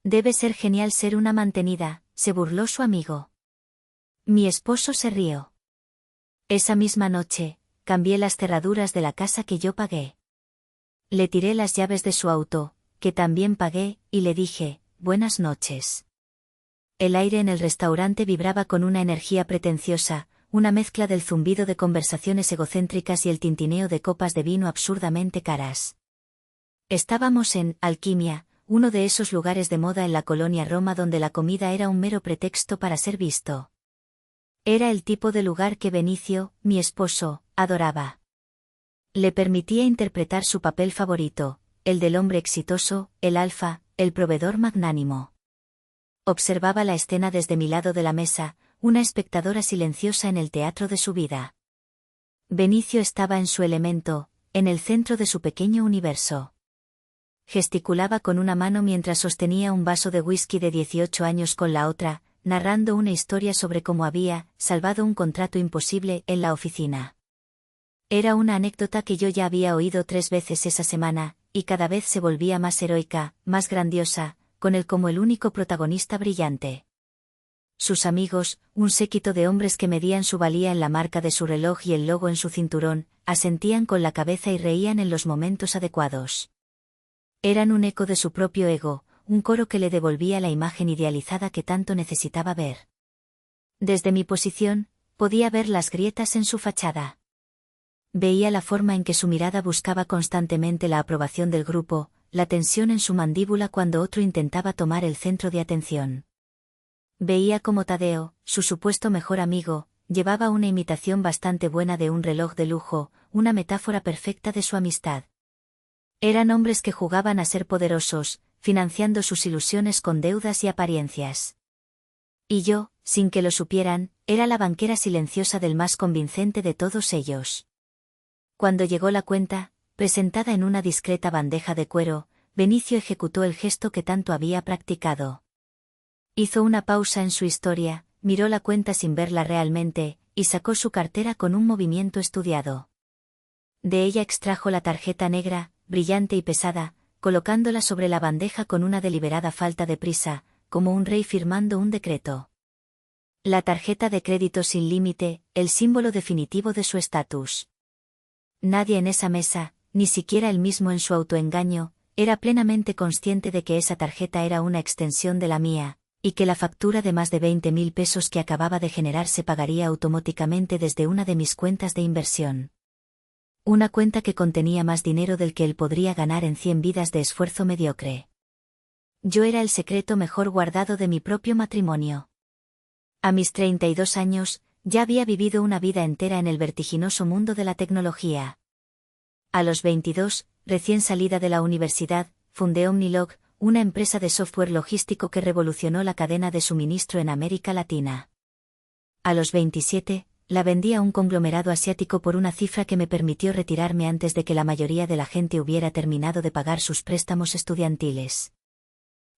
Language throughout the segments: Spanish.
Debe ser genial ser una mantenida, se burló su amigo. Mi esposo se rió. Esa misma noche, cambié las cerraduras de la casa que yo pagué. Le tiré las llaves de su auto, que también pagué, y le dije, buenas noches. El aire en el restaurante vibraba con una energía pretenciosa, una mezcla del zumbido de conversaciones egocéntricas y el tintineo de copas de vino absurdamente caras. Estábamos en Alquimia, uno de esos lugares de moda en la colonia Roma donde la comida era un mero pretexto para ser visto. Era el tipo de lugar que Benicio, mi esposo, adoraba. Le permitía interpretar su papel favorito, el del hombre exitoso, el alfa, el proveedor magnánimo. Observaba la escena desde mi lado de la mesa, una espectadora silenciosa en el teatro de su vida. Benicio estaba en su elemento, en el centro de su pequeño universo. Gesticulaba con una mano mientras sostenía un vaso de whisky de 18 años con la otra, narrando una historia sobre cómo había salvado un contrato imposible en la oficina. Era una anécdota que yo ya había oído 3 veces esa semana, y cada vez se volvía más heroica, más grandiosa, con él como el único protagonista brillante. Sus amigos, un séquito de hombres que medían su valía en la marca de su reloj y el logo en su cinturón, asentían con la cabeza y reían en los momentos adecuados. Eran un eco de su propio ego, un coro que le devolvía la imagen idealizada que tanto necesitaba ver. Desde mi posición, podía ver las grietas en su fachada. Veía la forma en que su mirada buscaba constantemente la aprobación del grupo, la tensión en su mandíbula cuando otro intentaba tomar el centro de atención. Veía cómo Tadeo, su supuesto mejor amigo, llevaba una imitación bastante buena de un reloj de lujo, una metáfora perfecta de su amistad. Eran hombres que jugaban a ser poderosos, financiando sus ilusiones con deudas y apariencias. Y yo, sin que lo supieran, era la banquera silenciosa del más convincente de todos ellos. Cuando llegó la cuenta, presentada en una discreta bandeja de cuero, Benicio ejecutó el gesto que tanto había practicado. Hizo una pausa en su historia, miró la cuenta sin verla realmente, y sacó su cartera con un movimiento estudiado. De ella extrajo la tarjeta negra, brillante y pesada, colocándola sobre la bandeja con una deliberada falta de prisa, como un rey firmando un decreto. La tarjeta de crédito sin límite, el símbolo definitivo de su estatus. Nadie en esa mesa, ni siquiera él mismo en su autoengaño, era plenamente consciente de que esa tarjeta era una extensión de la mía, y que la factura de más de 20.000 pesos que acababa de generar se pagaría automáticamente desde una de mis cuentas de inversión. Una cuenta que contenía más dinero del que él podría ganar en 100 vidas de esfuerzo mediocre. Yo era el secreto mejor guardado de mi propio matrimonio. A mis 32 años, ya había vivido una vida entera en el vertiginoso mundo de la tecnología. A los 22, recién salida de la universidad, fundé Omnilog, una empresa de software logístico que revolucionó la cadena de suministro en América Latina. A los 27, la vendí a un conglomerado asiático por una cifra que me permitió retirarme antes de que la mayoría de la gente hubiera terminado de pagar sus préstamos estudiantiles.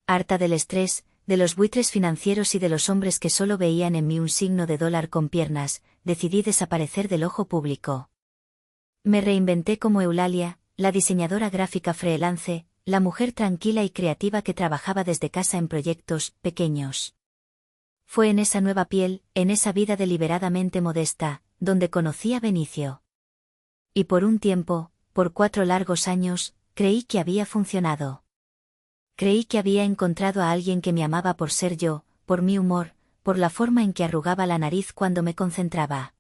Harta del estrés, de los buitres financieros y de los hombres que solo veían en mí un signo de dólar con piernas, decidí desaparecer del ojo público. Me reinventé como Eulalia, la diseñadora gráfica freelance, la mujer tranquila y creativa que trabajaba desde casa en proyectos pequeños. Fue en esa nueva piel, en esa vida deliberadamente modesta, donde conocí a Benicio. Y por un tiempo, por 4 largos años, creí que había funcionado. Creí que había encontrado a alguien que me amaba por ser yo, por mi humor, por la forma en que arrugaba la nariz cuando me concentraba.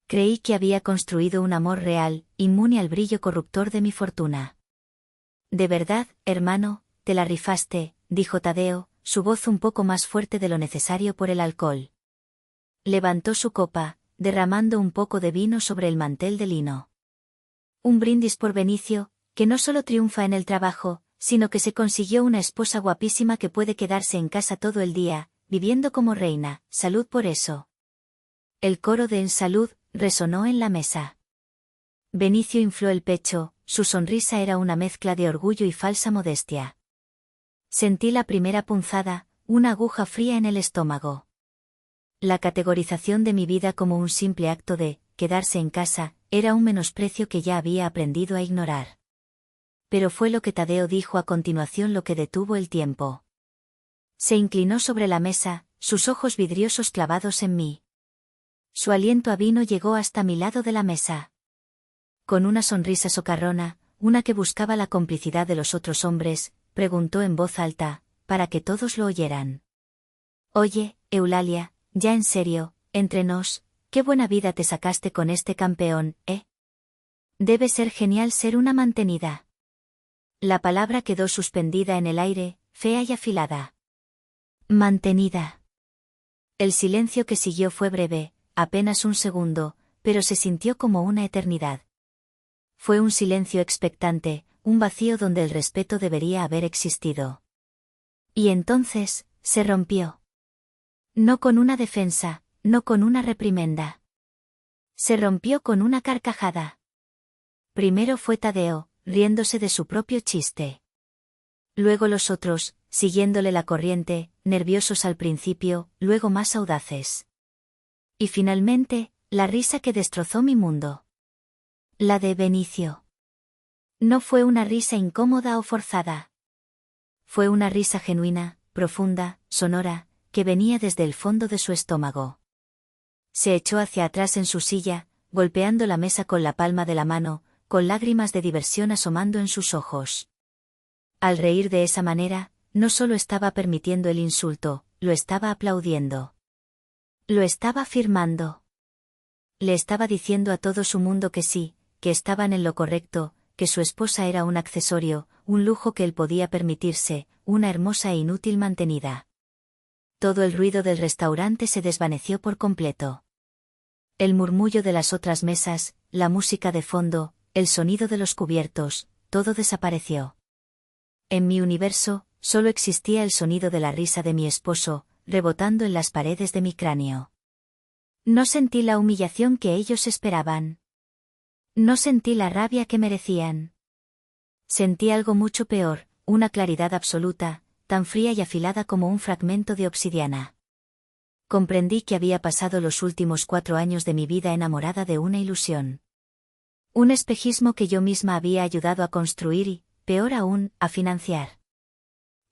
Creí que había construido un amor real, inmune al brillo corruptor de mi fortuna. De verdad, hermano, te la rifaste, dijo Tadeo, su voz un poco más fuerte de lo necesario por el alcohol. Levantó su copa, derramando un poco de vino sobre el mantel de lino. Un brindis por Benicio, que no solo triunfa en el trabajo, sino que se consiguió una esposa guapísima que puede quedarse en casa todo el día, viviendo como reina. Salud por eso. El coro de "En salud" resonó en la mesa. Benicio infló el pecho, su sonrisa era una mezcla de orgullo y falsa modestia. Sentí la primera punzada, una aguja fría en el estómago. La categorización de mi vida como un simple acto de quedarse en casa era un menosprecio que ya había aprendido a ignorar. Pero fue lo que Tadeo dijo a continuación lo que detuvo el tiempo. Se inclinó sobre la mesa, sus ojos vidriosos clavados en mí. Su aliento avino llegó hasta mi lado de la mesa. Con una sonrisa socarrona, una que buscaba la complicidad de los otros hombres, preguntó en voz alta, para que todos lo oyeran. Oye, Eulalia, ya en serio, entre nos, qué buena vida te sacaste con este campeón, ¿eh? Debe ser genial ser una mantenida. La palabra quedó suspendida en el aire, fea y afilada. Mantenida. El silencio que siguió fue breve, apenas un segundo, pero se sintió como una eternidad. Fue un silencio expectante, un vacío donde el respeto debería haber existido. Y entonces, se rompió. No con una defensa, no con una reprimenda. Se rompió con una carcajada. Primero fue Tadeo, riéndose de su propio chiste. Luego los otros, siguiéndole la corriente, nerviosos al principio, luego más audaces. Y finalmente, la risa que destrozó mi mundo. La de Benicio. No fue una risa incómoda o forzada. Fue una risa genuina, profunda, sonora, que venía desde el fondo de su estómago. Se echó hacia atrás en su silla, golpeando la mesa con la palma de la mano, con lágrimas de diversión asomando en sus ojos. Al reír de esa manera, no solo estaba permitiendo el insulto, lo estaba aplaudiendo. Lo estaba afirmando. Le estaba diciendo a todo su mundo que sí, que estaban en lo correcto, que su esposa era un accesorio, un lujo que él podía permitirse, una hermosa e inútil mantenida. Todo el ruido del restaurante se desvaneció por completo. El murmullo de las otras mesas, la música de fondo, el sonido de los cubiertos, todo desapareció. En mi universo, solo existía el sonido de la risa de mi esposo, rebotando en las paredes de mi cráneo. No sentí la humillación que ellos esperaban. No sentí la rabia que merecían. Sentí algo mucho peor, una claridad absoluta, tan fría y afilada como un fragmento de obsidiana. Comprendí que había pasado los últimos 4 años de mi vida enamorada de una ilusión. Un espejismo que yo misma había ayudado a construir y, peor aún, a financiar.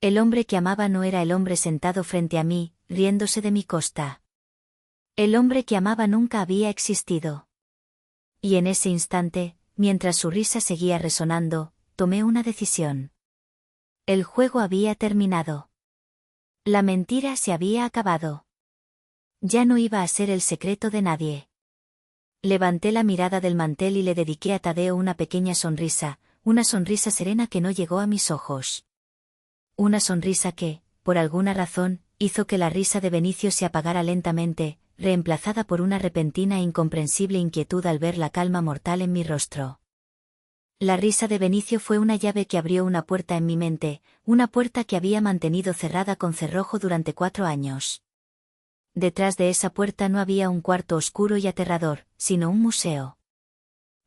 El hombre que amaba no era el hombre sentado frente a mí, riéndose de mi costa. El hombre que amaba nunca había existido. Y en ese instante, mientras su risa seguía resonando, tomé una decisión. El juego había terminado. La mentira se había acabado. Ya no iba a ser el secreto de nadie. Levanté la mirada del mantel y le dediqué a Tadeo una pequeña sonrisa, una sonrisa serena que no llegó a mis ojos. Una sonrisa que, por alguna razón, hizo que la risa de Benicio se apagara lentamente, reemplazada por una repentina e incomprensible inquietud al ver la calma mortal en mi rostro. La risa de Benicio fue una llave que abrió una puerta en mi mente, una puerta que había mantenido cerrada con cerrojo durante 4 años. Detrás de esa puerta no había un cuarto oscuro y aterrador, sino un museo.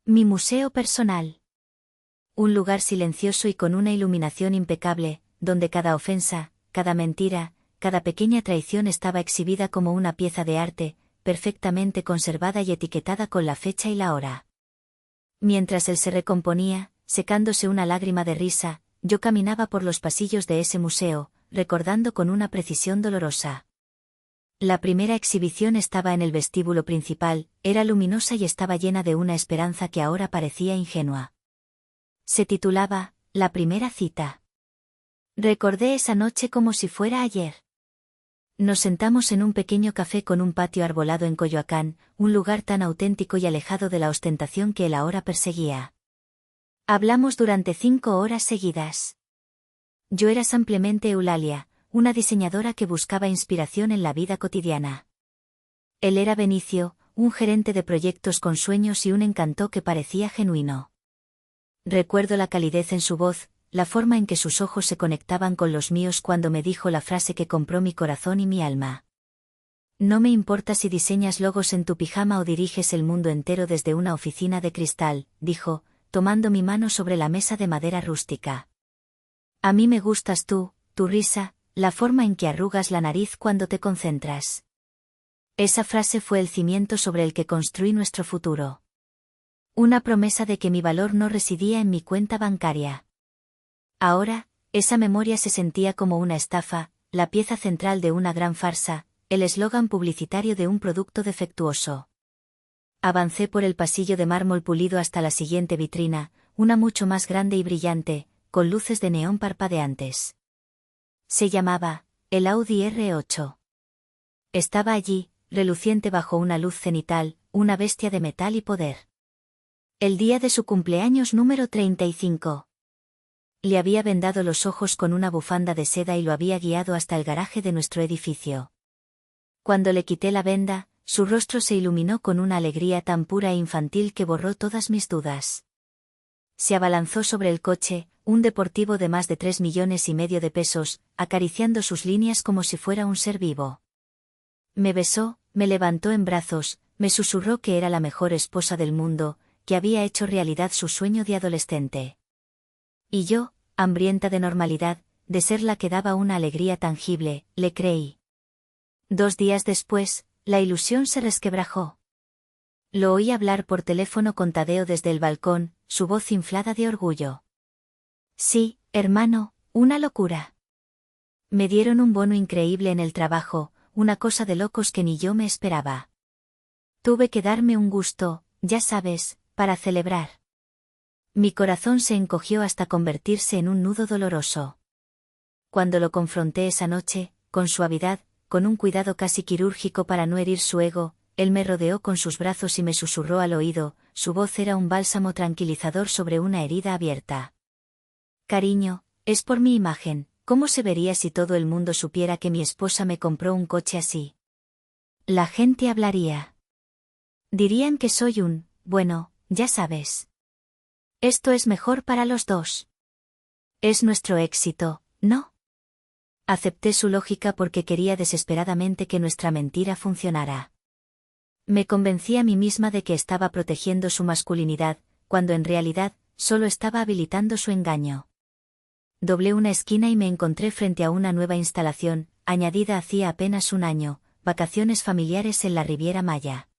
Mi museo personal. Un lugar silencioso y con una iluminación impecable, donde cada ofensa, cada mentira, cada pequeña traición estaba exhibida como una pieza de arte, perfectamente conservada y etiquetada con la fecha y la hora. Mientras él se recomponía, secándose una lágrima de risa, yo caminaba por los pasillos de ese museo, recordando con una precisión dolorosa. La primera exhibición estaba en el vestíbulo principal, era luminosa y estaba llena de una esperanza que ahora parecía ingenua. Se titulaba, La primera cita. Recordé esa noche como si fuera ayer. Nos sentamos en un pequeño café con un patio arbolado en Coyoacán, un lugar tan auténtico y alejado de la ostentación que él ahora perseguía. Hablamos durante 5 horas seguidas. Yo era simplemente Eulalia, una diseñadora que buscaba inspiración en la vida cotidiana. Él era Benicio, un gerente de proyectos con sueños y un encanto que parecía genuino. Recuerdo la calidez en su voz, la forma en que sus ojos se conectaban con los míos cuando me dijo la frase que compró mi corazón y mi alma. No me importa si diseñas logos en tu pijama o diriges el mundo entero desde una oficina de cristal, dijo, tomando mi mano sobre la mesa de madera rústica. A mí me gustas tú, tu risa, la forma en que arrugas la nariz cuando te concentras. Esa frase fue el cimiento sobre el que construí nuestro futuro. Una promesa de que mi valor no residía en mi cuenta bancaria. Ahora, esa memoria se sentía como una estafa, la pieza central de una gran farsa, el eslogan publicitario de un producto defectuoso. Avancé por el pasillo de mármol pulido hasta la siguiente vitrina, una mucho más grande y brillante, con luces de neón parpadeantes. Se llamaba, el Audi R8. Estaba allí, reluciente bajo una luz cenital, una bestia de metal y poder. El día de su cumpleaños número 35. Le había vendado los ojos con una bufanda de seda y lo había guiado hasta el garaje de nuestro edificio. Cuando le quité la venda, su rostro se iluminó con una alegría tan pura e infantil que borró todas mis dudas. Se abalanzó sobre el coche, un deportivo de más de 3,5 millones de pesos, acariciando sus líneas como si fuera un ser vivo. Me besó, me levantó en brazos, me susurró que era la mejor esposa del mundo, que había hecho realidad su sueño de adolescente. Y yo, hambrienta de normalidad, de ser la que daba una alegría tangible, le creí. 2 días después, la ilusión se resquebrajó. Lo oí hablar por teléfono con Tadeo desde el balcón, su voz inflada de orgullo. Sí, hermano, una locura. Me dieron un bono increíble en el trabajo, una cosa de locos que ni yo me esperaba. Tuve que darme un gusto, ya sabes, para celebrar. Mi corazón se encogió hasta convertirse en un nudo doloroso. Cuando lo confronté esa noche, con suavidad, con un cuidado casi quirúrgico para no herir su ego, él me rodeó con sus brazos y me susurró al oído, su voz era un bálsamo tranquilizador sobre una herida abierta. Cariño, es por mi imagen, ¿cómo se vería si todo el mundo supiera que mi esposa me compró un coche así? La gente hablaría. Dirían que soy bueno, ya sabes. Esto es mejor para los dos. Es nuestro éxito, ¿no? Acepté su lógica porque quería desesperadamente que nuestra mentira funcionara. Me convencí a mí misma de que estaba protegiendo su masculinidad, cuando en realidad, solo estaba habilitando su engaño. Doblé una esquina y me encontré frente a una nueva instalación, añadida hacía apenas un año, vacaciones familiares en la Riviera Maya.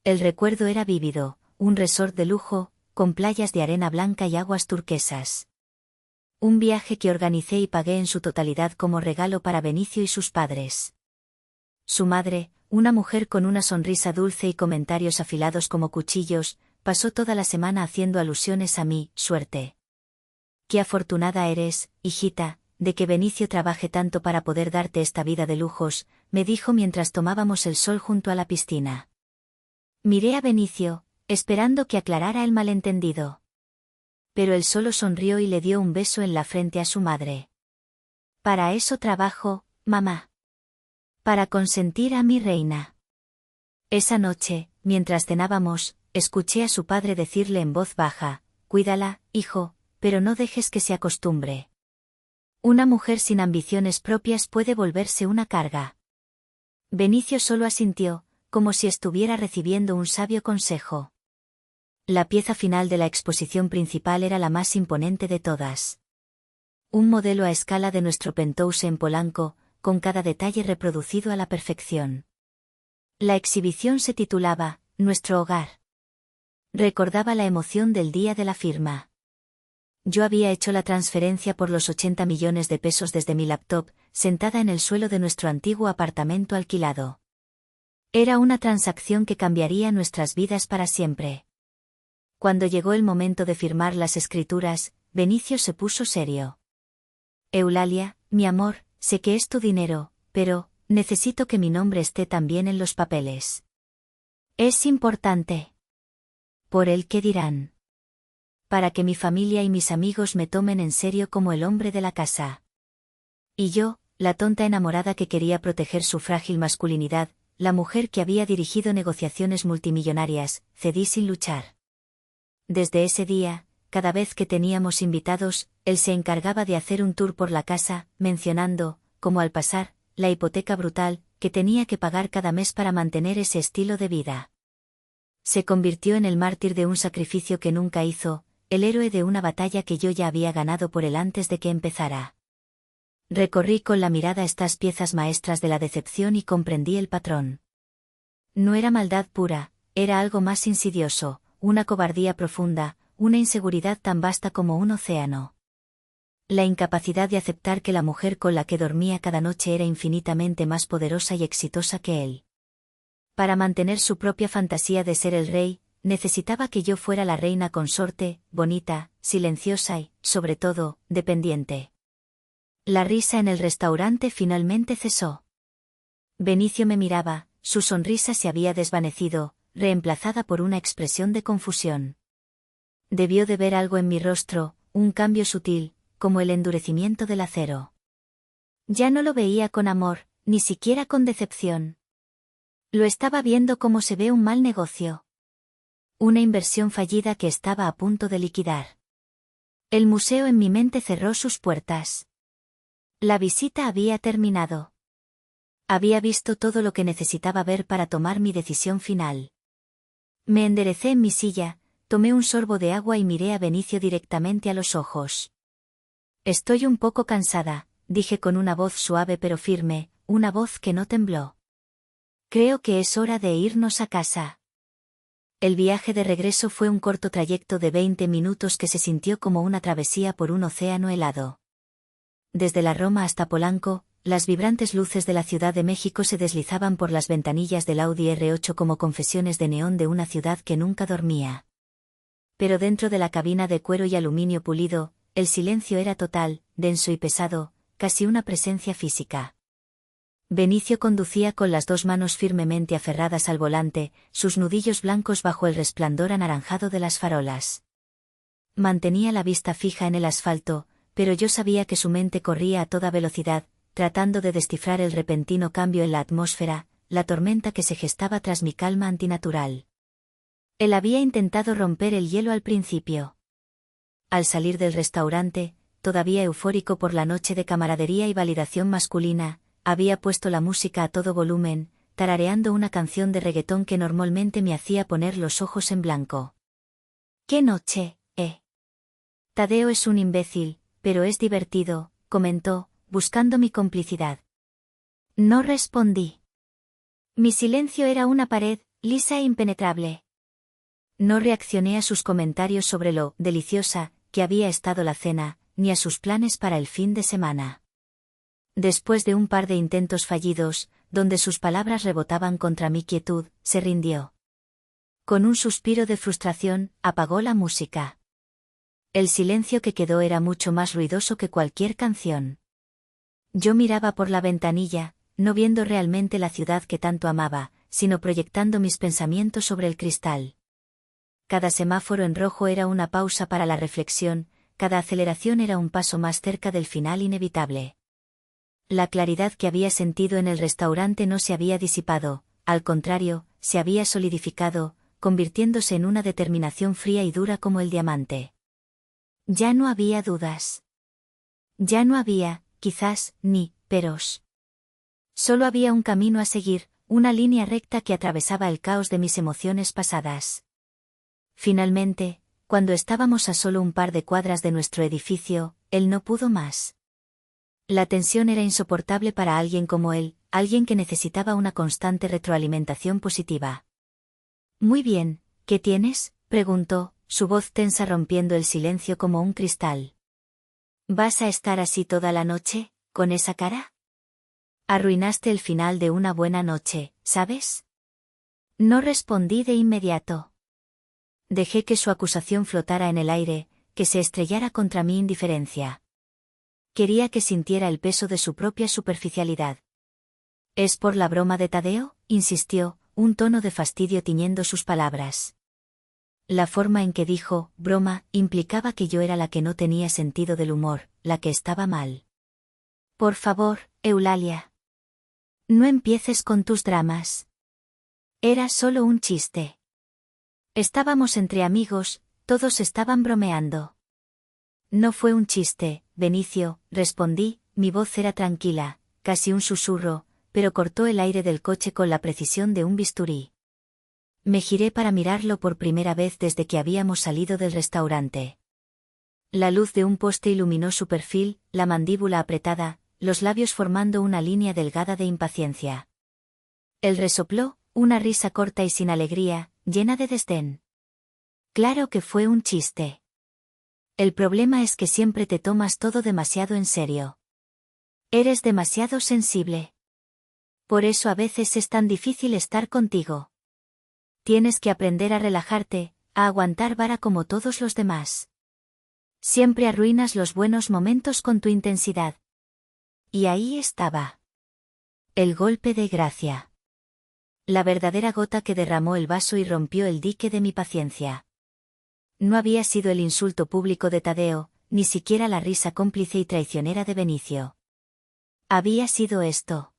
El recuerdo era vívido, un resort de lujo, con playas de arena blanca y aguas turquesas. Un viaje que organicé y pagué en su totalidad como regalo para Benicio y sus padres. Su madre, una mujer con una sonrisa dulce y comentarios afilados como cuchillos, pasó toda la semana haciendo alusiones a mi suerte. Qué afortunada eres, hijita, de que Benicio trabaje tanto para poder darte esta vida de lujos, me dijo mientras tomábamos el sol junto a la piscina. Miré a Benicio, esperando que aclarara el malentendido. Pero él solo sonrió y le dio un beso en la frente a su madre. Para eso trabajo, mamá. Para consentir a mi reina. Esa noche, mientras cenábamos, escuché a su padre decirle en voz baja, cuídala, hijo, pero no dejes que se acostumbre. Una mujer sin ambiciones propias puede volverse una carga. Benicio solo asintió, como si estuviera recibiendo un sabio consejo. La pieza final de la exposición principal era la más imponente de todas. Un modelo a escala de nuestro penthouse en Polanco, con cada detalle reproducido a la perfección. La exhibición se titulaba, Nuestro hogar. Recordaba la emoción del día de la firma. Yo había hecho la transferencia por los 80 millones de pesos desde mi laptop, sentada en el suelo de nuestro antiguo apartamento alquilado. Era una transacción que cambiaría nuestras vidas para siempre. Cuando llegó el momento de firmar las escrituras, Benicio se puso serio. Eulalia, mi amor, sé que es tu dinero, pero, necesito que mi nombre esté también en los papeles. Es importante. ¿Por el qué dirán? Para que mi familia y mis amigos me tomen en serio como el hombre de la casa. Y yo, la tonta enamorada que quería proteger su frágil masculinidad, la mujer que había dirigido negociaciones multimillonarias, cedí sin luchar. Desde ese día, cada vez que teníamos invitados, él se encargaba de hacer un tour por la casa, mencionando, como al pasar, la hipoteca brutal, que tenía que pagar cada mes para mantener ese estilo de vida. Se convirtió en el mártir de un sacrificio que nunca hizo, el héroe de una batalla que yo ya había ganado por él antes de que empezara. Recorrí con la mirada estas piezas maestras de la decepción y comprendí el patrón. No era maldad pura, era algo más insidioso, una cobardía profunda, una inseguridad tan vasta como un océano. La incapacidad de aceptar que la mujer con la que dormía cada noche era infinitamente más poderosa y exitosa que él. Para mantener su propia fantasía de ser el rey, necesitaba que yo fuera la reina consorte, bonita, silenciosa y, sobre todo, dependiente. La risa en el restaurante finalmente cesó. Benicio me miraba, su sonrisa se había desvanecido, reemplazada por una expresión de confusión. Debió de ver algo en mi rostro, un cambio sutil, como el endurecimiento del acero. Ya no lo veía con amor, ni siquiera con decepción. Lo estaba viendo como se ve un mal negocio. Una inversión fallida que estaba a punto de liquidar. El museo en mi mente cerró sus puertas. La visita había terminado. Había visto todo lo que necesitaba ver para tomar mi decisión final. Me enderecé en mi silla, tomé un sorbo de agua y miré a Benicio directamente a los ojos. Estoy un poco cansada, dije con una voz suave pero firme, una voz que no tembló. Creo que es hora de irnos a casa. El viaje de regreso fue un corto trayecto de 20 minutos que se sintió como una travesía por un océano helado. Desde la Roma hasta Polanco, las vibrantes luces de la Ciudad de México se deslizaban por las ventanillas del Audi R8 como confesiones de neón de una ciudad que nunca dormía. Pero dentro de la cabina de cuero y aluminio pulido, el silencio era total, denso y pesado, casi una presencia física. Benicio conducía con las dos manos firmemente aferradas al volante, sus nudillos blancos bajo el resplandor anaranjado de las farolas. Mantenía la vista fija en el asfalto, pero yo sabía que su mente corría a toda velocidad, tratando de descifrar el repentino cambio en la atmósfera, la tormenta que se gestaba tras mi calma antinatural. Él había intentado romper el hielo al principio. Al salir del restaurante, todavía eufórico por la noche de camaradería y validación masculina, había puesto la música a todo volumen, tarareando una canción de reggaetón que normalmente me hacía poner los ojos en blanco. ¡Qué noche, eh! Tadeo es un imbécil, pero es divertido, comentó, buscando mi complicidad. No respondí. Mi silencio era una pared, lisa e impenetrable. No reaccioné a sus comentarios sobre lo deliciosa que había estado la cena, ni a sus planes para el fin de semana. Después de un par de intentos fallidos, donde sus palabras rebotaban contra mi quietud, se rindió. Con un suspiro de frustración, apagó la música. El silencio que quedó era mucho más ruidoso que cualquier canción. Yo miraba por la ventanilla, no viendo realmente la ciudad que tanto amaba, sino proyectando mis pensamientos sobre el cristal. Cada semáforo en rojo era una pausa para la reflexión, cada aceleración era un paso más cerca del final inevitable. La claridad que había sentido en el restaurante no se había disipado, al contrario, se había solidificado, convirtiéndose en una determinación fría y dura como el diamante. Ya no había dudas. Ya no había, quizás, ni peros. Solo había un camino a seguir, una línea recta que atravesaba el caos de mis emociones pasadas. Finalmente, cuando estábamos a solo un par de cuadras de nuestro edificio, él no pudo más. La tensión era insoportable para alguien como él, alguien que necesitaba una constante retroalimentación positiva. Muy bien, ¿qué tienes?, preguntó, su voz tensa rompiendo el silencio como un cristal. ¿Vas a estar así toda la noche, con esa cara? Arruinaste el final de una buena noche, ¿sabes? No respondí de inmediato. Dejé que su acusación flotara en el aire, que se estrellara contra mi indiferencia. Quería que sintiera el peso de su propia superficialidad. ¿Es por la broma de Tadeo?, insistió, un tono de fastidio tiñendo sus palabras. La forma en que dijo broma implicaba que yo era la que no tenía sentido del humor, la que estaba mal. Por favor, Eulalia. No empieces con tus dramas. Era solo un chiste. Estábamos entre amigos, todos estaban bromeando. No fue un chiste, Benicio, respondí, mi voz era tranquila, casi un susurro, pero cortó el aire del coche con la precisión de un bisturí. Me giré para mirarlo por primera vez desde que habíamos salido del restaurante. La luz de un poste iluminó su perfil, la mandíbula apretada, los labios formando una línea delgada de impaciencia. Él resopló, una risa corta y sin alegría, llena de desdén. Claro que fue un chiste. El problema es que siempre te tomas todo demasiado en serio. Eres demasiado sensible. Por eso a veces es tan difícil estar contigo. Tienes que aprender a relajarte, a aguantar vara como todos los demás. Siempre arruinas los buenos momentos con tu intensidad. Y ahí estaba. El golpe de gracia. La verdadera gota que derramó el vaso y rompió el dique de mi paciencia. No había sido el insulto público de Tadeo, ni siquiera la risa cómplice y traicionera de Benicio. Había sido esto.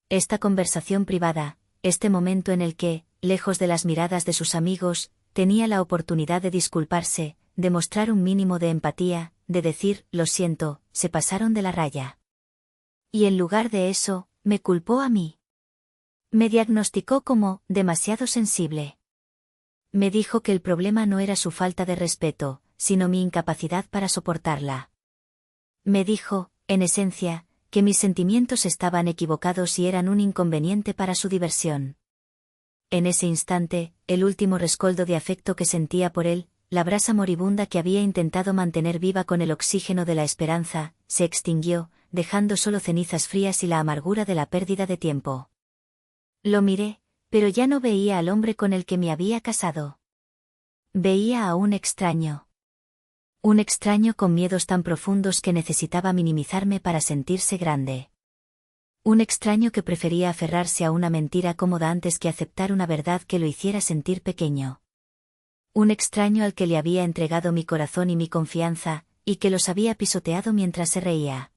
Esta conversación privada, este momento en el que, lejos de las miradas de sus amigos, tenía la oportunidad de disculparse, de mostrar un mínimo de empatía, de decir, lo siento, se pasaron de la raya. Y en lugar de eso, me culpó a mí. Me diagnosticó como, demasiado sensible. Me dijo que el problema no era su falta de respeto, sino mi incapacidad para soportarla. Me dijo, en esencia, que mis sentimientos estaban equivocados y eran un inconveniente para su diversión. En ese instante, el último rescoldo de afecto que sentía por él, la brasa moribunda que había intentado mantener viva con el oxígeno de la esperanza, se extinguió, dejando solo cenizas frías y la amargura de la pérdida de tiempo. Lo miré, pero ya no veía al hombre con el que me había casado. Veía a un extraño. Un extraño con miedos tan profundos que necesitaba minimizarme para sentirse grande. Un extraño que prefería aferrarse a una mentira cómoda antes que aceptar una verdad que lo hiciera sentir pequeño. Un extraño al que le había entregado mi corazón y mi confianza, y que los había pisoteado mientras se reía.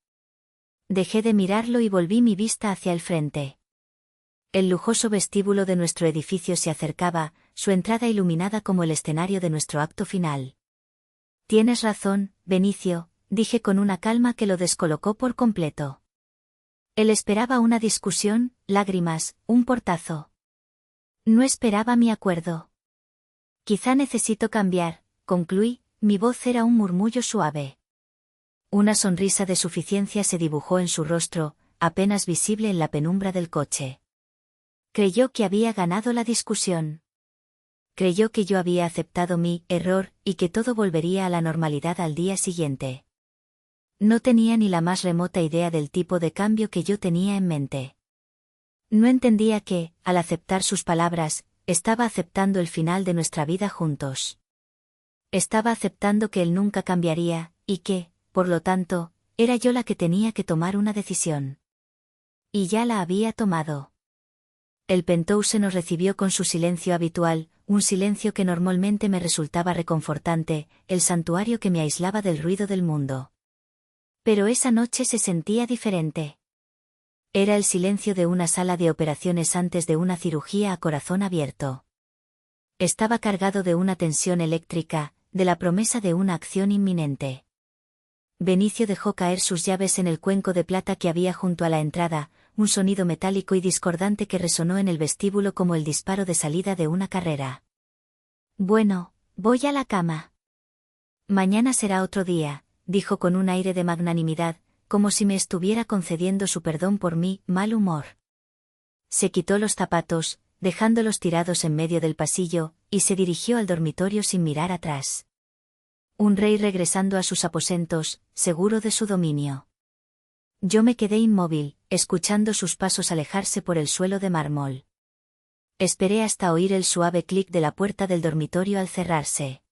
Dejé de mirarlo y volví mi vista hacia el frente. El lujoso vestíbulo de nuestro edificio se acercaba, su entrada iluminada como el escenario de nuestro acto final. Tienes razón, Benicio, dije con una calma que lo descolocó por completo. Él esperaba una discusión, lágrimas, un portazo. No esperaba mi acuerdo. Quizá necesito cambiar, concluí, mi voz era un murmullo suave. Una sonrisa de suficiencia se dibujó en su rostro, apenas visible en la penumbra del coche. Creyó que había ganado la discusión. Creyó que yo había aceptado mi error y que todo volvería a la normalidad al día siguiente. No tenía ni la más remota idea del tipo de cambio que yo tenía en mente. No entendía que, al aceptar sus palabras, estaba aceptando el final de nuestra vida juntos. Estaba aceptando que él nunca cambiaría, y que, por lo tanto, era yo la que tenía que tomar una decisión. Y ya la había tomado. El Penthouse nos recibió con su silencio habitual, un silencio que normalmente me resultaba reconfortante, el santuario que me aislaba del ruido del mundo. Pero esa noche se sentía diferente. Era el silencio de una sala de operaciones antes de una cirugía a corazón abierto. Estaba cargado de una tensión eléctrica, de la promesa de una acción inminente. Benicio dejó caer sus llaves en el cuenco de plata que había junto a la entrada, un sonido metálico y discordante que resonó en el vestíbulo como el disparo de salida de una carrera. Bueno, voy a la cama. Mañana será otro día, dijo con un aire de magnanimidad, como si me estuviera concediendo su perdón por mi mal humor. Se quitó los zapatos, dejándolos tirados en medio del pasillo, y se dirigió al dormitorio sin mirar atrás. Un rey regresando a sus aposentos, seguro de su dominio. Yo me quedé inmóvil, escuchando sus pasos alejarse por el suelo de mármol. Esperé hasta oír el suave clic de la puerta del dormitorio al cerrarse.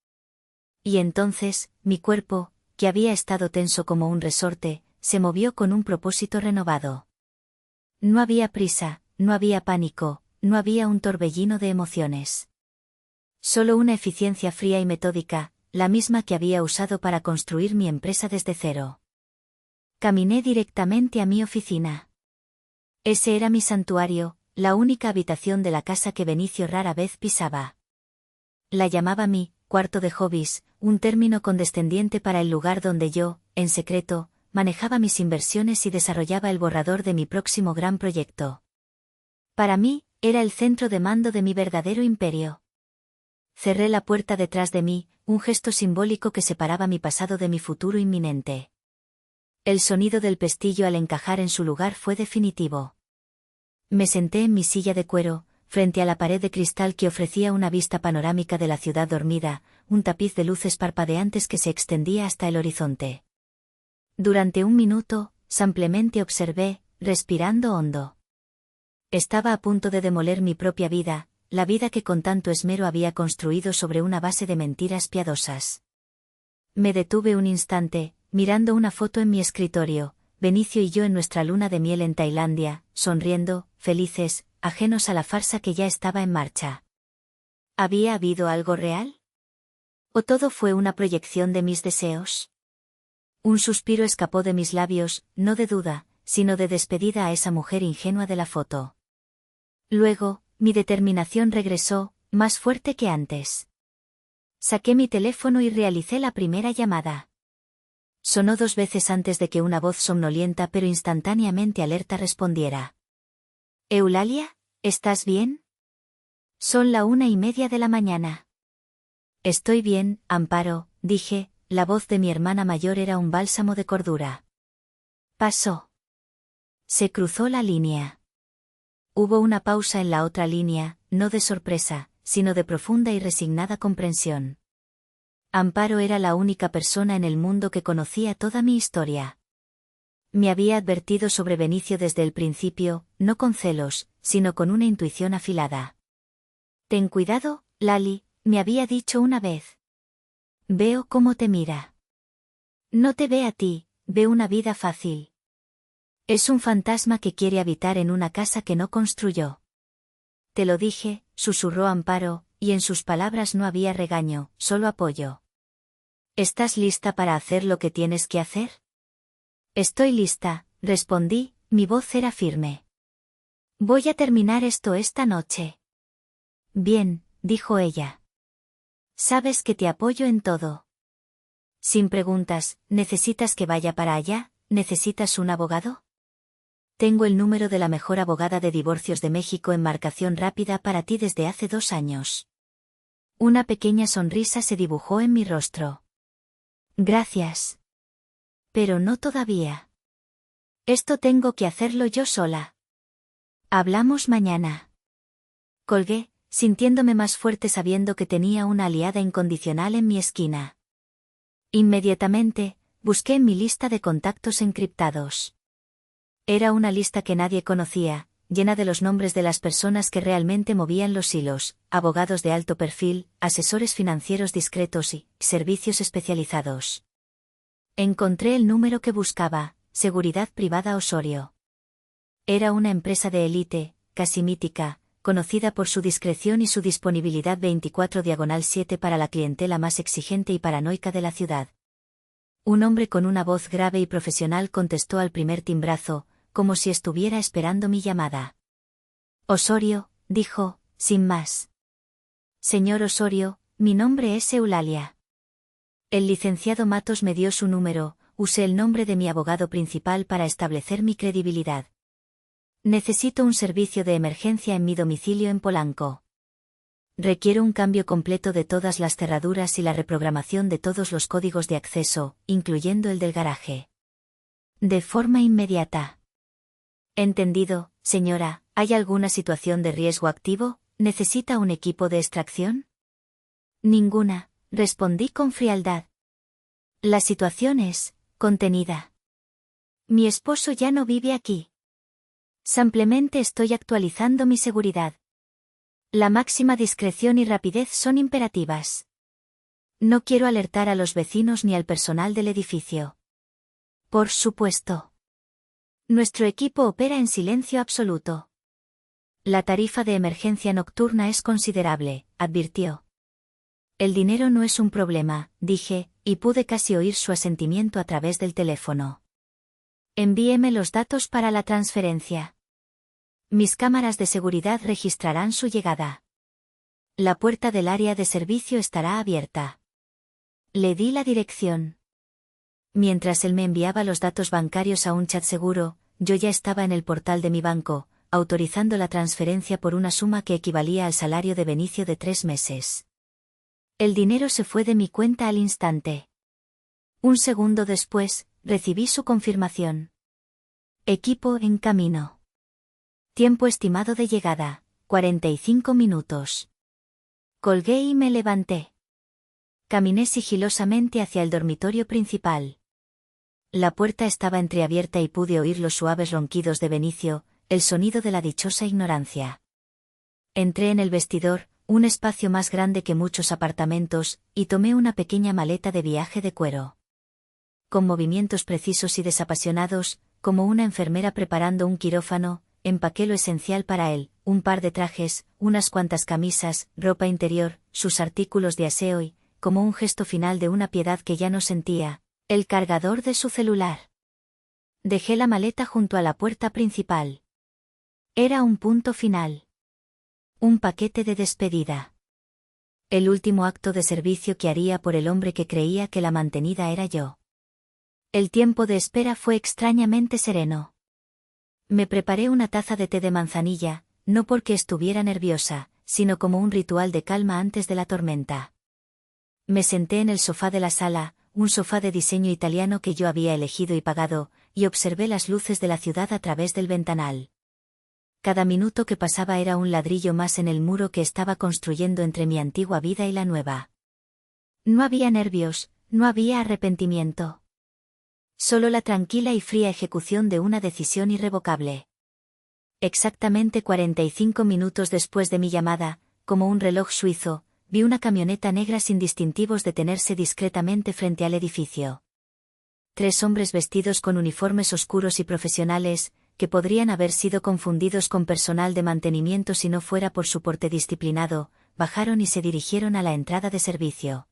Y entonces, mi cuerpo, que había estado tenso como un resorte, se movió con un propósito renovado. No había prisa, no había pánico, no había un torbellino de emociones. Solo una eficiencia fría y metódica, la misma que había usado para construir mi empresa desde cero. Caminé directamente a mi oficina. Ese era mi santuario, la única habitación de la casa que Benicio rara vez pisaba. La llamaba mi cuarto de hobbies, un término condescendiente para el lugar donde yo, en secreto, manejaba mis inversiones y desarrollaba el borrador de mi próximo gran proyecto. Para mí, era el centro de mando de mi verdadero imperio. Cerré la puerta detrás de mí, un gesto simbólico que separaba mi pasado de mi futuro inminente. El sonido del pestillo al encajar en su lugar fue definitivo. Me senté en mi silla de cuero, frente a la pared de cristal que ofrecía una vista panorámica de la ciudad dormida, un tapiz de luces parpadeantes que se extendía hasta el horizonte. Durante un minuto, simplemente observé, respirando hondo. Estaba a punto de demoler mi propia vida, la vida que con tanto esmero había construido sobre una base de mentiras piadosas. Me detuve un instante, mirando una foto en mi escritorio, Benicio y yo en nuestra luna de miel en Tailandia, sonriendo, felices, ajenos a la farsa que ya estaba en marcha. ¿Había habido algo real? ¿O todo fue una proyección de mis deseos? Un suspiro escapó de mis labios, no de duda, sino de despedida a esa mujer ingenua de la foto. Luego, mi determinación regresó, más fuerte que antes. Saqué mi teléfono y realicé la primera llamada. Sonó 2 veces antes de que una voz somnolienta pero instantáneamente alerta respondiera. «Eulalia, ¿estás bien?» Son la 1:30 de la mañana. Estoy bien, Amparo, dije, la voz de mi hermana mayor era un bálsamo de cordura. Pasó. Se cruzó la línea. Hubo una pausa en la otra línea, no de sorpresa, sino de profunda y resignada comprensión. Amparo era la única persona en el mundo que conocía toda mi historia. Me había advertido sobre Benicio desde el principio, no con celos, sino con una intuición afilada. «Ten cuidado, Lali», me había dicho una vez. «Veo cómo te mira. No te ve a ti, ve una vida fácil. Es un fantasma que quiere habitar en una casa que no construyó». «Te lo dije», susurró Amparo, y en sus palabras no había regaño, solo apoyo. «¿Estás lista para hacer lo que tienes que hacer?» «Estoy lista», respondí, mi voz era firme. «Voy a terminar esto esta noche». «Bien», dijo ella. «Sabes que te apoyo en todo». Sin preguntas, ¿necesitas que vaya para allá? ¿Necesitas un abogado? Tengo el número de la mejor abogada de divorcios de México en marcación rápida para ti desde hace 2 años. Una pequeña sonrisa se dibujó en mi rostro. Gracias. Pero no todavía. Esto tengo que hacerlo yo sola. Hablamos mañana. Colgué, sintiéndome más fuerte sabiendo que tenía una aliada incondicional en mi esquina. Inmediatamente, busqué en mi lista de contactos encriptados. Era una lista que nadie conocía, llena de los nombres de las personas que realmente movían los hilos, abogados de alto perfil, asesores financieros discretos y servicios especializados. Encontré el número que buscaba, Seguridad Privada Osorio. Era una empresa de élite, casi mítica, conocida por su discreción y su disponibilidad 24/7 para la clientela más exigente y paranoica de la ciudad. Un hombre con una voz grave y profesional contestó al primer timbrazo, como si estuviera esperando mi llamada. «Osorio», dijo, sin más. «Señor Osorio, mi nombre es Eulalia». El licenciado Matos me dio su número, usé el nombre de mi abogado principal para establecer mi credibilidad. «Necesito un servicio de emergencia en mi domicilio en Polanco. Requiero un cambio completo de todas las cerraduras y la reprogramación de todos los códigos de acceso, incluyendo el del garaje. De forma inmediata». «Entendido, señora, ¿hay alguna situación de riesgo activo? ¿Necesita un equipo de extracción?» «Ninguna», respondí con frialdad. «La situación es contenida. Mi esposo ya no vive aquí. Simplemente estoy actualizando mi seguridad. La máxima discreción y rapidez son imperativas. No quiero alertar a los vecinos ni al personal del edificio». «Por supuesto. Nuestro equipo opera en silencio absoluto». «La tarifa de emergencia nocturna es considerable», advirtió. «El dinero no es un problema», dije, y pude casi oír su asentimiento a través del teléfono. «Envíeme los datos para la transferencia. Mis cámaras de seguridad registrarán su llegada. La puerta del área de servicio estará abierta». Le di la dirección. Mientras él me enviaba los datos bancarios a un chat seguro, yo ya estaba en el portal de mi banco, autorizando la transferencia por una suma que equivalía al salario de Benicio de 3 meses. El dinero se fue de mi cuenta al instante. Un segundo después, recibí su confirmación. «Equipo en camino. Tiempo estimado de llegada, 45 minutos. Colgué y me levanté. Caminé sigilosamente hacia el dormitorio principal. La puerta estaba entreabierta y pude oír los suaves ronquidos de Benicio, el sonido de la dichosa ignorancia. Entré en el vestidor, un espacio más grande que muchos apartamentos, y tomé una pequeña maleta de viaje de cuero. Con movimientos precisos y desapasionados, como una enfermera preparando un quirófano, empaqué lo esencial para él, un par de trajes, unas cuantas camisas, ropa interior, sus artículos de aseo y, como un gesto final de una piedad que ya no sentía, el cargador de su celular. Dejé la maleta junto a la puerta principal. Era un punto final. Un paquete de despedida. El último acto de servicio que haría por el hombre que creía que la mantenida era yo. El tiempo de espera fue extrañamente sereno. Me preparé una taza de té de manzanilla, no porque estuviera nerviosa, sino como un ritual de calma antes de la tormenta. Me senté en el sofá de la sala, un sofá de diseño italiano que yo había elegido y pagado, y observé las luces de la ciudad a través del ventanal. Cada minuto que pasaba era un ladrillo más en el muro que estaba construyendo entre mi antigua vida y la nueva. No había nervios, no había arrepentimiento. Solo la tranquila y fría ejecución de una decisión irrevocable. Exactamente 45 minutos después de mi llamada, como un reloj suizo, vi una camioneta negra sin distintivos detenerse discretamente frente al edificio. 3 hombres vestidos con uniformes oscuros y profesionales, que podrían haber sido confundidos con personal de mantenimiento si no fuera por su porte disciplinado, bajaron y se dirigieron a la entrada de servicio.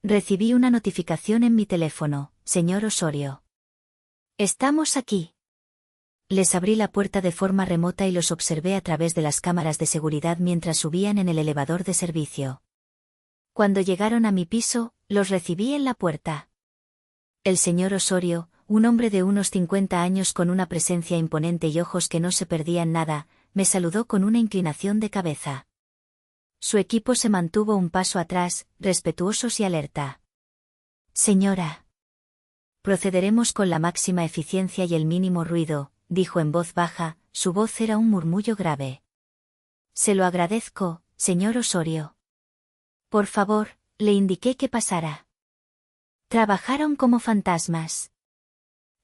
Recibí una notificación en mi teléfono, señor Osorio. Estamos aquí. Les abrí la puerta de forma remota y los observé a través de las cámaras de seguridad mientras subían en el elevador de servicio. Cuando llegaron a mi piso, los recibí en la puerta. El señor Osorio, un hombre de unos 50 años con una presencia imponente y ojos que no se perdían nada, me saludó con una inclinación de cabeza. Su equipo se mantuvo un paso atrás, respetuosos y alerta. Señora. Procederemos con la máxima eficiencia y el mínimo ruido, dijo en voz baja, su voz era un murmullo grave. Se lo agradezco, señor Osorio. Por favor, le indiqué que pasara. Trabajaron como fantasmas.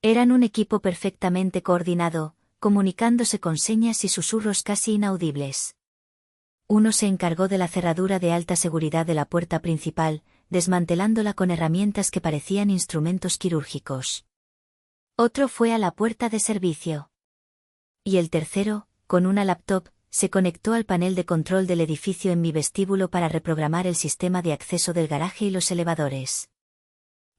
Eran un equipo perfectamente coordinado, comunicándose con señas y susurros casi inaudibles. Uno se encargó de la cerradura de alta seguridad de la puerta principal, desmantelándola con herramientas que parecían instrumentos quirúrgicos. Otro fue a la puerta de servicio. Y el tercero, con una laptop, se conectó al panel de control del edificio en mi vestíbulo para reprogramar el sistema de acceso del garaje y los elevadores.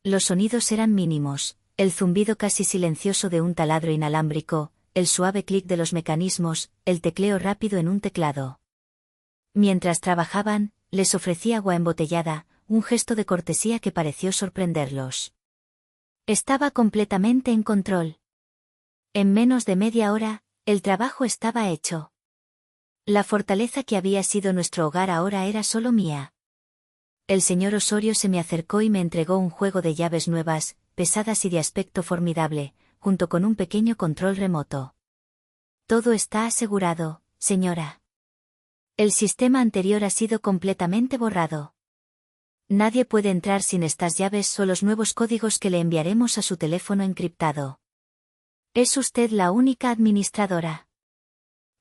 Los sonidos eran mínimos, el zumbido casi silencioso de un taladro inalámbrico, el suave clic de los mecanismos, el tecleo rápido en un teclado. Mientras trabajaban, les ofrecí agua embotellada, un gesto de cortesía que pareció sorprenderlos. Estaba completamente en control. En menos de media hora, el trabajo estaba hecho. La fortaleza que había sido nuestro hogar ahora era solo mía. El señor Osorio se me acercó y me entregó un juego de llaves nuevas, pesadas y de aspecto formidable, junto con un pequeño control remoto. Todo está asegurado, señora. El sistema anterior ha sido completamente borrado. Nadie puede entrar sin estas llaves o los nuevos códigos que le enviaremos a su teléfono encriptado. Es usted la única administradora.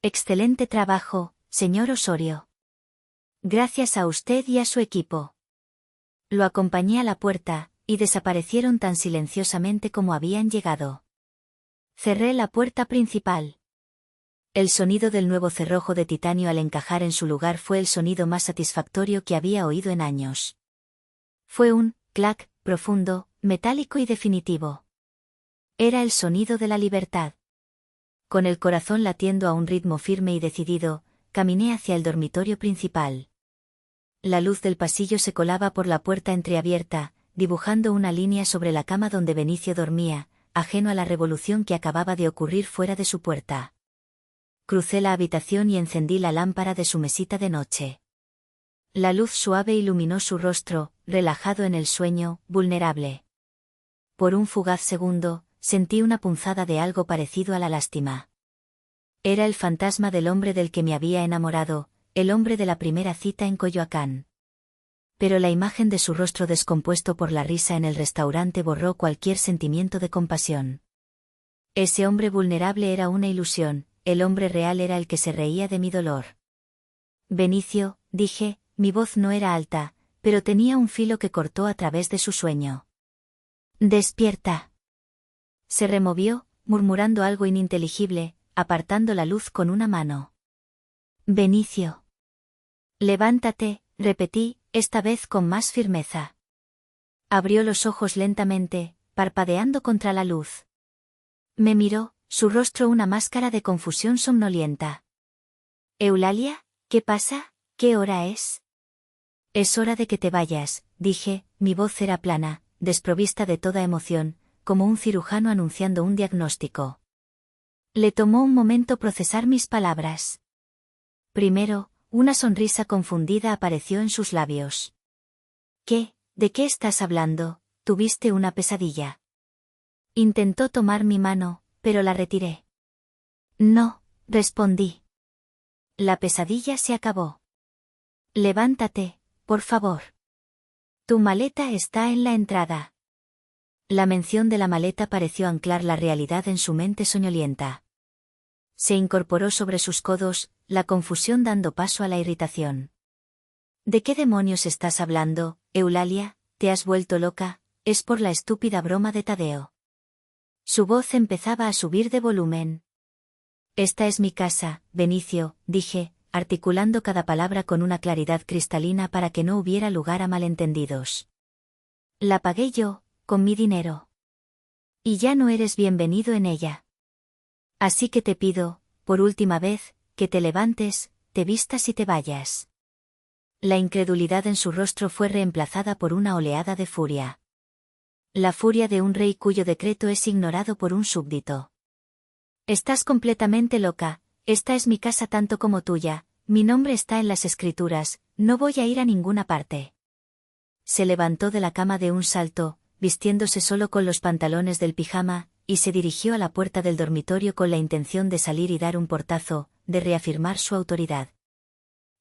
Excelente trabajo, señor Osorio. Gracias a usted y a su equipo. Lo acompañé a la puerta, y desaparecieron tan silenciosamente como habían llegado. Cerré la puerta principal. El sonido del nuevo cerrojo de titanio al encajar en su lugar fue el sonido más satisfactorio que había oído en años. Fue un clac profundo, metálico y definitivo. Era el sonido de la libertad. Con el corazón latiendo a un ritmo firme y decidido, caminé hacia el dormitorio principal. La luz del pasillo se colaba por la puerta entreabierta, dibujando una línea sobre la cama donde Benicio dormía, ajeno a la revolución que acababa de ocurrir fuera de su puerta. Crucé la habitación y encendí la lámpara de su mesita de noche. La luz suave iluminó su rostro, relajado en el sueño, vulnerable. Por un fugaz segundo, sentí una punzada de algo parecido a la lástima. Era el fantasma del hombre del que me había enamorado, el hombre de la primera cita en Coyoacán. Pero la imagen de su rostro descompuesto por la risa en el restaurante borró cualquier sentimiento de compasión. Ese hombre vulnerable era una ilusión, el hombre real era el que se reía de mi dolor. Benicio, dije, mi voz no era alta, pero tenía un filo que cortó a través de su sueño. Despierta. Se removió, murmurando algo ininteligible, apartando la luz con una mano. Benicio. Levántate, repetí, esta vez con más firmeza. Abrió los ojos lentamente, parpadeando contra la luz. Me miró, su rostro una máscara de confusión somnolienta. Eulalia, ¿qué pasa? ¿Qué hora es? Es hora de que te vayas, dije, mi voz era plana, desprovista de toda emoción, como un cirujano anunciando un diagnóstico. Le tomó un momento procesar mis palabras. Primero, una sonrisa confundida apareció en sus labios. ¿Qué? ¿De qué estás hablando? ¿Tuviste una pesadilla? Intentó tomar mi mano, pero la retiré. No, respondí. La pesadilla se acabó. Levántate, por favor. Tu maleta está en la entrada. La mención de la maleta pareció anclar la realidad en su mente soñolienta. Se incorporó sobre sus codos, la confusión dando paso a la irritación. ¿De qué demonios estás hablando, Eulalia? ¿Te has vuelto loca? Es por la estúpida broma de Tadeo. Su voz empezaba a subir de volumen. Esta es mi casa, Benicio, dije, articulando cada palabra con una claridad cristalina para que no hubiera lugar a malentendidos. La pagué yo, con mi dinero. Y ya no eres bienvenido en ella. Así que te pido, por última vez, que te levantes, te vistas y te vayas. La incredulidad en su rostro fue reemplazada por una oleada de furia. La furia de un rey cuyo decreto es ignorado por un súbdito. Estás completamente loca, esta es mi casa tanto como tuya, mi nombre está en las escrituras, no voy a ir a ninguna parte. Se levantó de la cama de un salto, vistiéndose solo con los pantalones del pijama, y se dirigió a la puerta del dormitorio con la intención de salir y dar un portazo, de reafirmar su autoridad.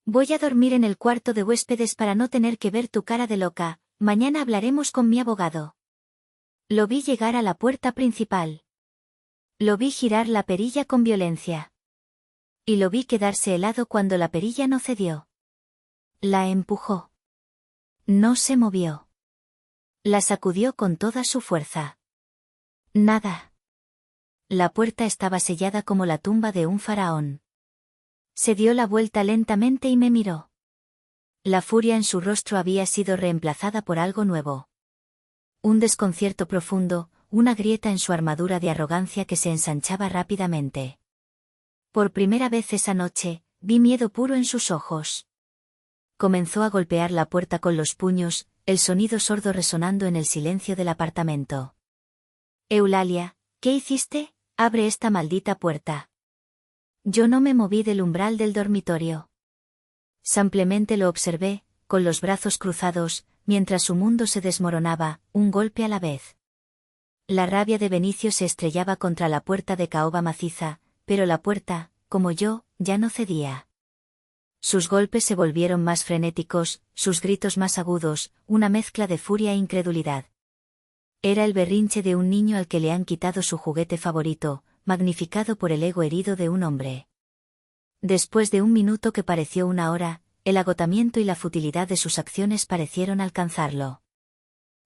Voy a dormir en el cuarto de huéspedes para no tener que ver tu cara de loca, mañana hablaremos con mi abogado. Lo vi llegar a la puerta principal. Lo vi girar la perilla con violencia. Y lo vi quedarse helado cuando la perilla no cedió. La empujó. No se movió. La sacudió con toda su fuerza. Nada. La puerta estaba sellada como la tumba de un faraón. Se dio la vuelta lentamente y me miró. La furia en su rostro había sido reemplazada por algo nuevo. Un desconcierto profundo, una grieta en su armadura de arrogancia que se ensanchaba rápidamente. Por primera vez esa noche, vi miedo puro en sus ojos. Comenzó a golpear la puerta con los puños, el sonido sordo resonando en el silencio del apartamento. Eulalia, ¿qué hiciste? Abre esta maldita puerta. Yo no me moví del umbral del dormitorio. Simplemente lo observé, con los brazos cruzados, mientras su mundo se desmoronaba, un golpe a la vez. La rabia de Benicio se estrellaba contra la puerta de caoba maciza, pero la puerta, como yo, ya no cedía. Sus golpes se volvieron más frenéticos, sus gritos más agudos, una mezcla de furia e incredulidad. Era el berrinche de un niño al que le han quitado su juguete favorito, magnificado por el ego herido de un hombre. Después de un minuto que pareció una hora, el agotamiento y la futilidad de sus acciones parecieron alcanzarlo.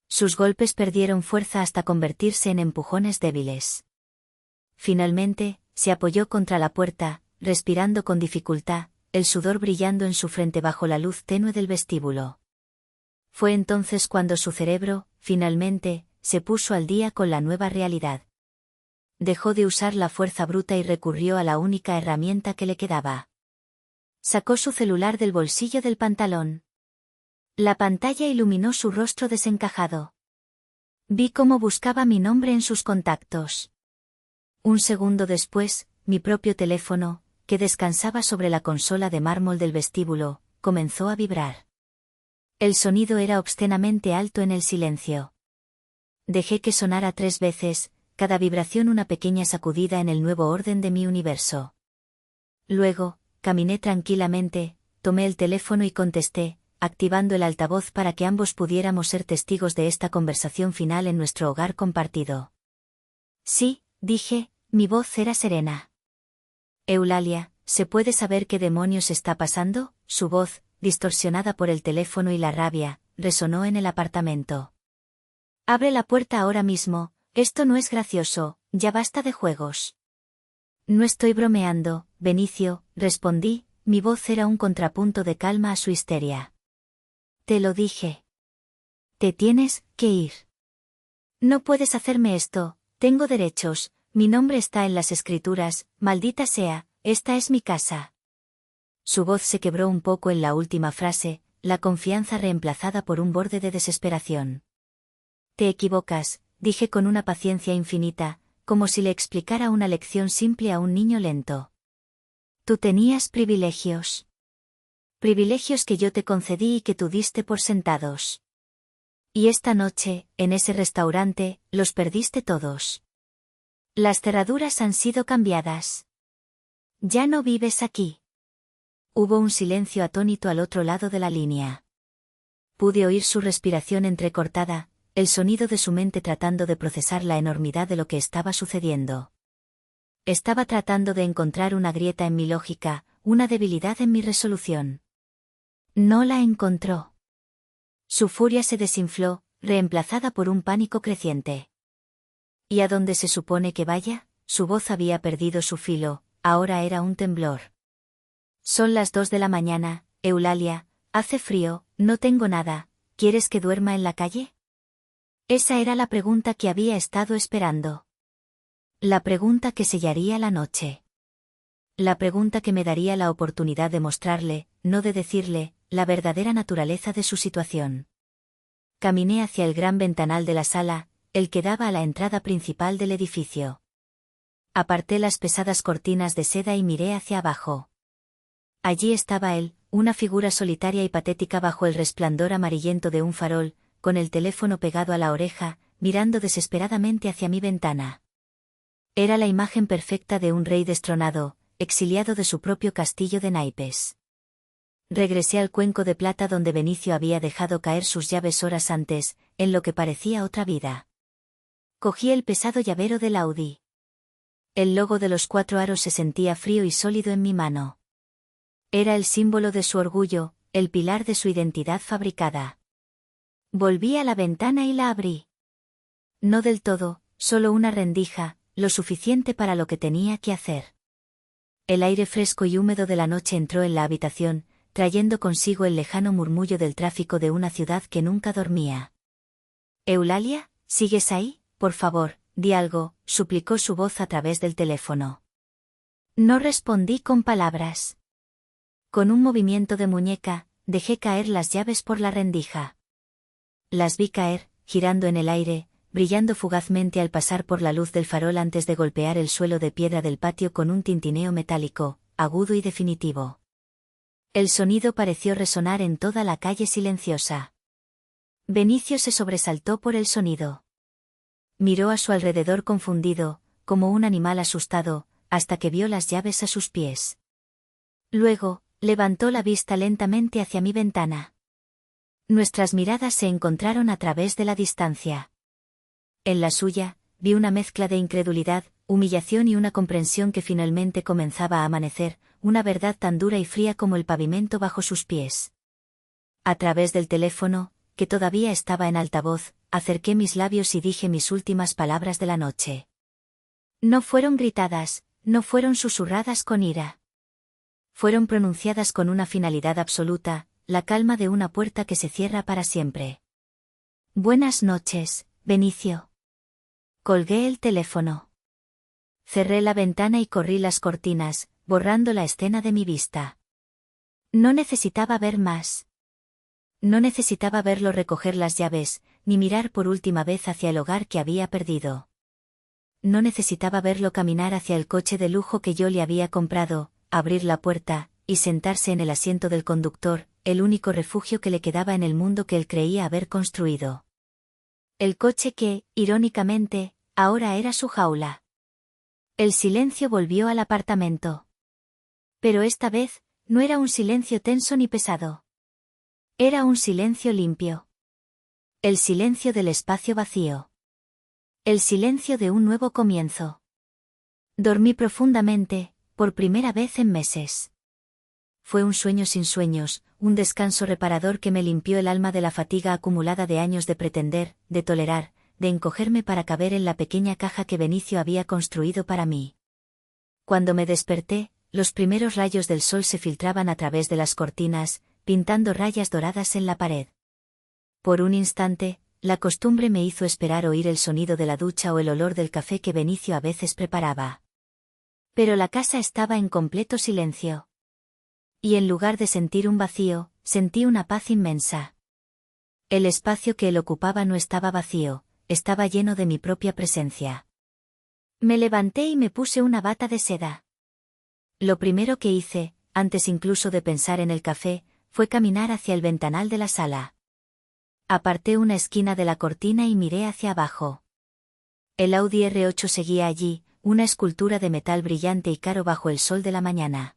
Sus golpes perdieron fuerza hasta convertirse en empujones débiles. Finalmente, se apoyó contra la puerta, respirando con dificultad, el sudor brillando en su frente bajo la luz tenue del vestíbulo. Fue entonces cuando su cerebro, finalmente, se puso al día con la nueva realidad. Dejó de usar la fuerza bruta y recurrió a la única herramienta que le quedaba. Sacó su celular del bolsillo del pantalón. La pantalla iluminó su rostro desencajado. Vi cómo buscaba mi nombre en sus contactos. Un segundo después, mi propio teléfono, que descansaba sobre la consola de mármol del vestíbulo, comenzó a vibrar. El sonido era obscenamente alto en el silencio. Dejé que sonara 3 veces, cada vibración una pequeña sacudida en el nuevo orden de mi universo. Luego, caminé tranquilamente, tomé el teléfono y contesté, activando el altavoz para que ambos pudiéramos ser testigos de esta conversación final en nuestro hogar compartido. Sí, dije, mi voz era serena. Eulalia, ¿se puede saber qué demonios está pasando? Su voz, distorsionada por el teléfono y la rabia, resonó en el apartamento. Abre la puerta ahora mismo, esto no es gracioso, ya basta de juegos. No estoy bromeando, Benicio, respondí, mi voz era un contrapunto de calma a su histeria. Te lo dije. Te tienes que ir. No puedes hacerme esto, tengo derechos, mi nombre está en las escrituras, maldita sea, esta es mi casa. Su voz se quebró un poco en la última frase, la confianza reemplazada por un borde de desesperación. Te equivocas, dije con una paciencia infinita, como si le explicara una lección simple a un niño lento. Tú tenías privilegios. Privilegios que yo te concedí y que tú diste por sentados. Y esta noche, en ese restaurante, los perdiste todos. Las cerraduras han sido cambiadas. Ya no vives aquí. Hubo un silencio atónito al otro lado de la línea. Pude oír su respiración entrecortada, el sonido de su mente tratando de procesar la enormidad de lo que estaba sucediendo. Estaba tratando de encontrar una grieta en mi lógica, una debilidad en mi resolución. No la encontró. Su furia se desinfló, reemplazada por un pánico creciente. ¿Y a dónde se supone que vaya? Su voz había perdido su filo, ahora era un temblor. Son las 2 de la mañana, Eulalia, hace frío, no tengo nada, ¿quieres que duerma en la calle? Esa era la pregunta que había estado esperando. La pregunta que sellaría la noche. La pregunta que me daría la oportunidad de mostrarle, no de decirle, la verdadera naturaleza de su situación. Caminé hacia el gran ventanal de la sala, el que daba a la entrada principal del edificio. Aparté las pesadas cortinas de seda y miré hacia abajo. Allí estaba él, una figura solitaria y patética bajo el resplandor amarillento de un farol, con el teléfono pegado a la oreja, mirando desesperadamente hacia mi ventana. Era la imagen perfecta de un rey destronado, exiliado de su propio castillo de naipes. Regresé al cuenco de plata donde Benicio había dejado caer sus llaves horas antes, en lo que parecía otra vida. Cogí el pesado llavero del Audi. El logo de los 4 aros se sentía frío y sólido en mi mano. Era el símbolo de su orgullo, el pilar de su identidad fabricada. Volví a la ventana y la abrí. No del todo, solo una rendija, lo suficiente para lo que tenía que hacer. El aire fresco y húmedo de la noche entró en la habitación, trayendo consigo el lejano murmullo del tráfico de una ciudad que nunca dormía. Eulalia, ¿sigues ahí? Por favor, di algo, suplicó su voz a través del teléfono. No respondí con palabras. Con un movimiento de muñeca, dejé caer las llaves por la rendija. Las vi caer, girando en el aire, brillando fugazmente al pasar por la luz del farol antes de golpear el suelo de piedra del patio con un tintineo metálico, agudo y definitivo. El sonido pareció resonar en toda la calle silenciosa. Benicio se sobresaltó por el sonido. Miró a su alrededor confundido, como un animal asustado, hasta que vio las llaves a sus pies. Luego, levantó la vista lentamente hacia mi ventana. Nuestras miradas se encontraron a través de la distancia. En la suya, vi una mezcla de incredulidad, humillación y una comprensión que finalmente comenzaba a amanecer, una verdad tan dura y fría como el pavimento bajo sus pies. A través del teléfono, que todavía estaba en altavoz, acerqué mis labios y dije mis últimas palabras de la noche. No fueron gritadas, no fueron susurradas con ira. Fueron pronunciadas con una finalidad absoluta, la calma de una puerta que se cierra para siempre. Buenas noches, Benicio. Colgué el teléfono. Cerré la ventana y corrí las cortinas, borrando la escena de mi vista. No necesitaba ver más. No necesitaba verlo recoger las llaves, ni mirar por última vez hacia el hogar que había perdido. No necesitaba verlo caminar hacia el coche de lujo que yo le había comprado, abrir la puerta, y sentarse en el asiento del conductor, el único refugio que le quedaba en el mundo que él creía haber construido. El coche que, irónicamente, ahora era su jaula. El silencio volvió al apartamento. Pero esta vez, no era un silencio tenso ni pesado. Era un silencio limpio. El silencio del espacio vacío. El silencio de un nuevo comienzo. Dormí profundamente, por primera vez en meses. Fue un sueño sin sueños, un descanso reparador que me limpió el alma de la fatiga acumulada de años de pretender, de tolerar, de encogerme para caber en la pequeña caja que Benicio había construido para mí. Cuando me desperté, los primeros rayos del sol se filtraban a través de las cortinas, pintando rayas doradas en la pared. Por un instante, la costumbre me hizo esperar oír el sonido de la ducha o el olor del café que Benicio a veces preparaba. Pero la casa estaba en completo silencio. Y en lugar de sentir un vacío, sentí una paz inmensa. El espacio que él ocupaba no estaba vacío, estaba lleno de mi propia presencia. Me levanté y me puse una bata de seda. Lo primero que hice, antes incluso de pensar en el café, fue caminar hacia el ventanal de la sala. Aparté una esquina de la cortina y miré hacia abajo. El Audi R8 seguía allí, una escultura de metal brillante y caro bajo el sol de la mañana.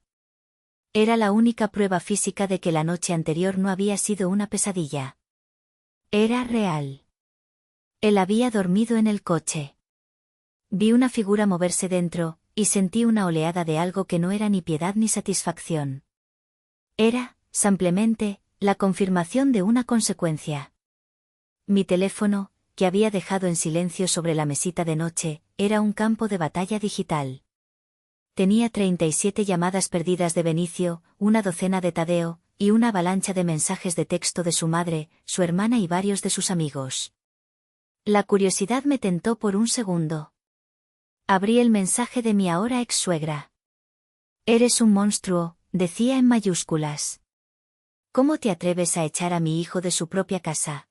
Era la única prueba física de que la noche anterior no había sido una pesadilla. Era real. Él había dormido en el coche. Vi una figura moverse dentro, y sentí una oleada de algo que no era ni piedad ni satisfacción. Era, simplemente, la confirmación de una consecuencia. Mi teléfono, que había dejado en silencio sobre la mesita de noche, era un campo de batalla digital. Tenía 37 llamadas perdidas de Benicio, una docena de Tadeo, y una avalancha de mensajes de texto de su madre, su hermana y varios de sus amigos. La curiosidad me tentó por un segundo. Abrí el mensaje de mi ahora ex suegra. Eres un monstruo, decía en mayúsculas. ¿Cómo te atreves a echar a mi hijo de su propia casa?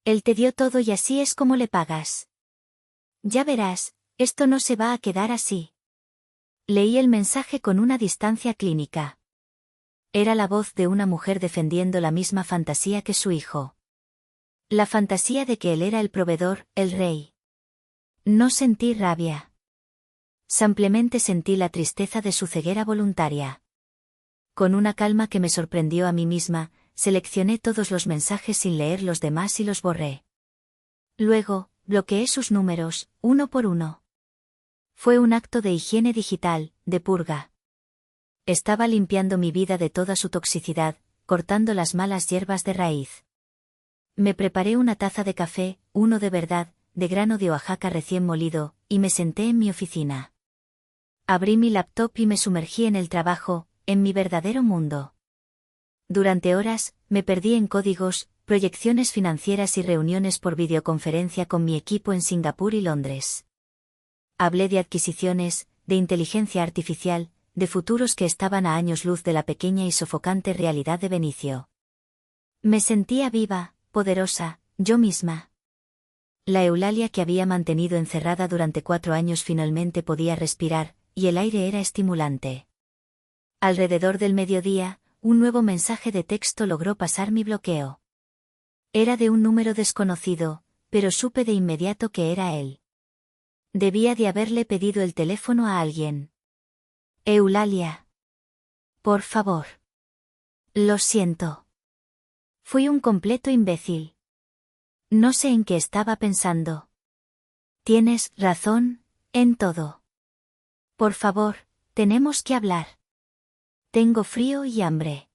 Él te dio todo y así es como le pagas. Ya verás, esto no se va a quedar así. Leí el mensaje con una distancia clínica. Era la voz de una mujer defendiendo la misma fantasía que su hijo. La fantasía de que él era el proveedor, el rey. No sentí rabia. Simplemente sentí la tristeza de su ceguera voluntaria. Con una calma que me sorprendió a mí misma, seleccioné todos los mensajes sin leer los demás y los borré. Luego, bloqueé sus números, uno por uno. Fue un acto de higiene digital, de purga. Estaba limpiando mi vida de toda su toxicidad, cortando las malas hierbas de raíz. Me preparé una taza de café, uno de verdad, de grano de Oaxaca recién molido, y me senté en mi oficina. Abrí mi laptop y me sumergí en el trabajo, en mi verdadero mundo. Durante horas, me perdí en códigos, proyecciones financieras y reuniones por videoconferencia con mi equipo en Singapur y Londres. Hablé de adquisiciones, de inteligencia artificial, de futuros que estaban a años luz de la pequeña y sofocante realidad de Benicio. Me sentía viva, poderosa, yo misma. La Eulalia que había mantenido encerrada durante 4 años finalmente podía respirar, y el aire era estimulante. Alrededor del mediodía, un nuevo mensaje de texto logró pasar mi bloqueo. Era de un número desconocido, pero supe de inmediato que era él. Debía de haberle pedido el teléfono a alguien. Eulalia. Por favor. Lo siento. Fui un completo imbécil. No sé en qué estaba pensando. Tienes razón, en todo. Por favor, tenemos que hablar. Tengo frío y hambre.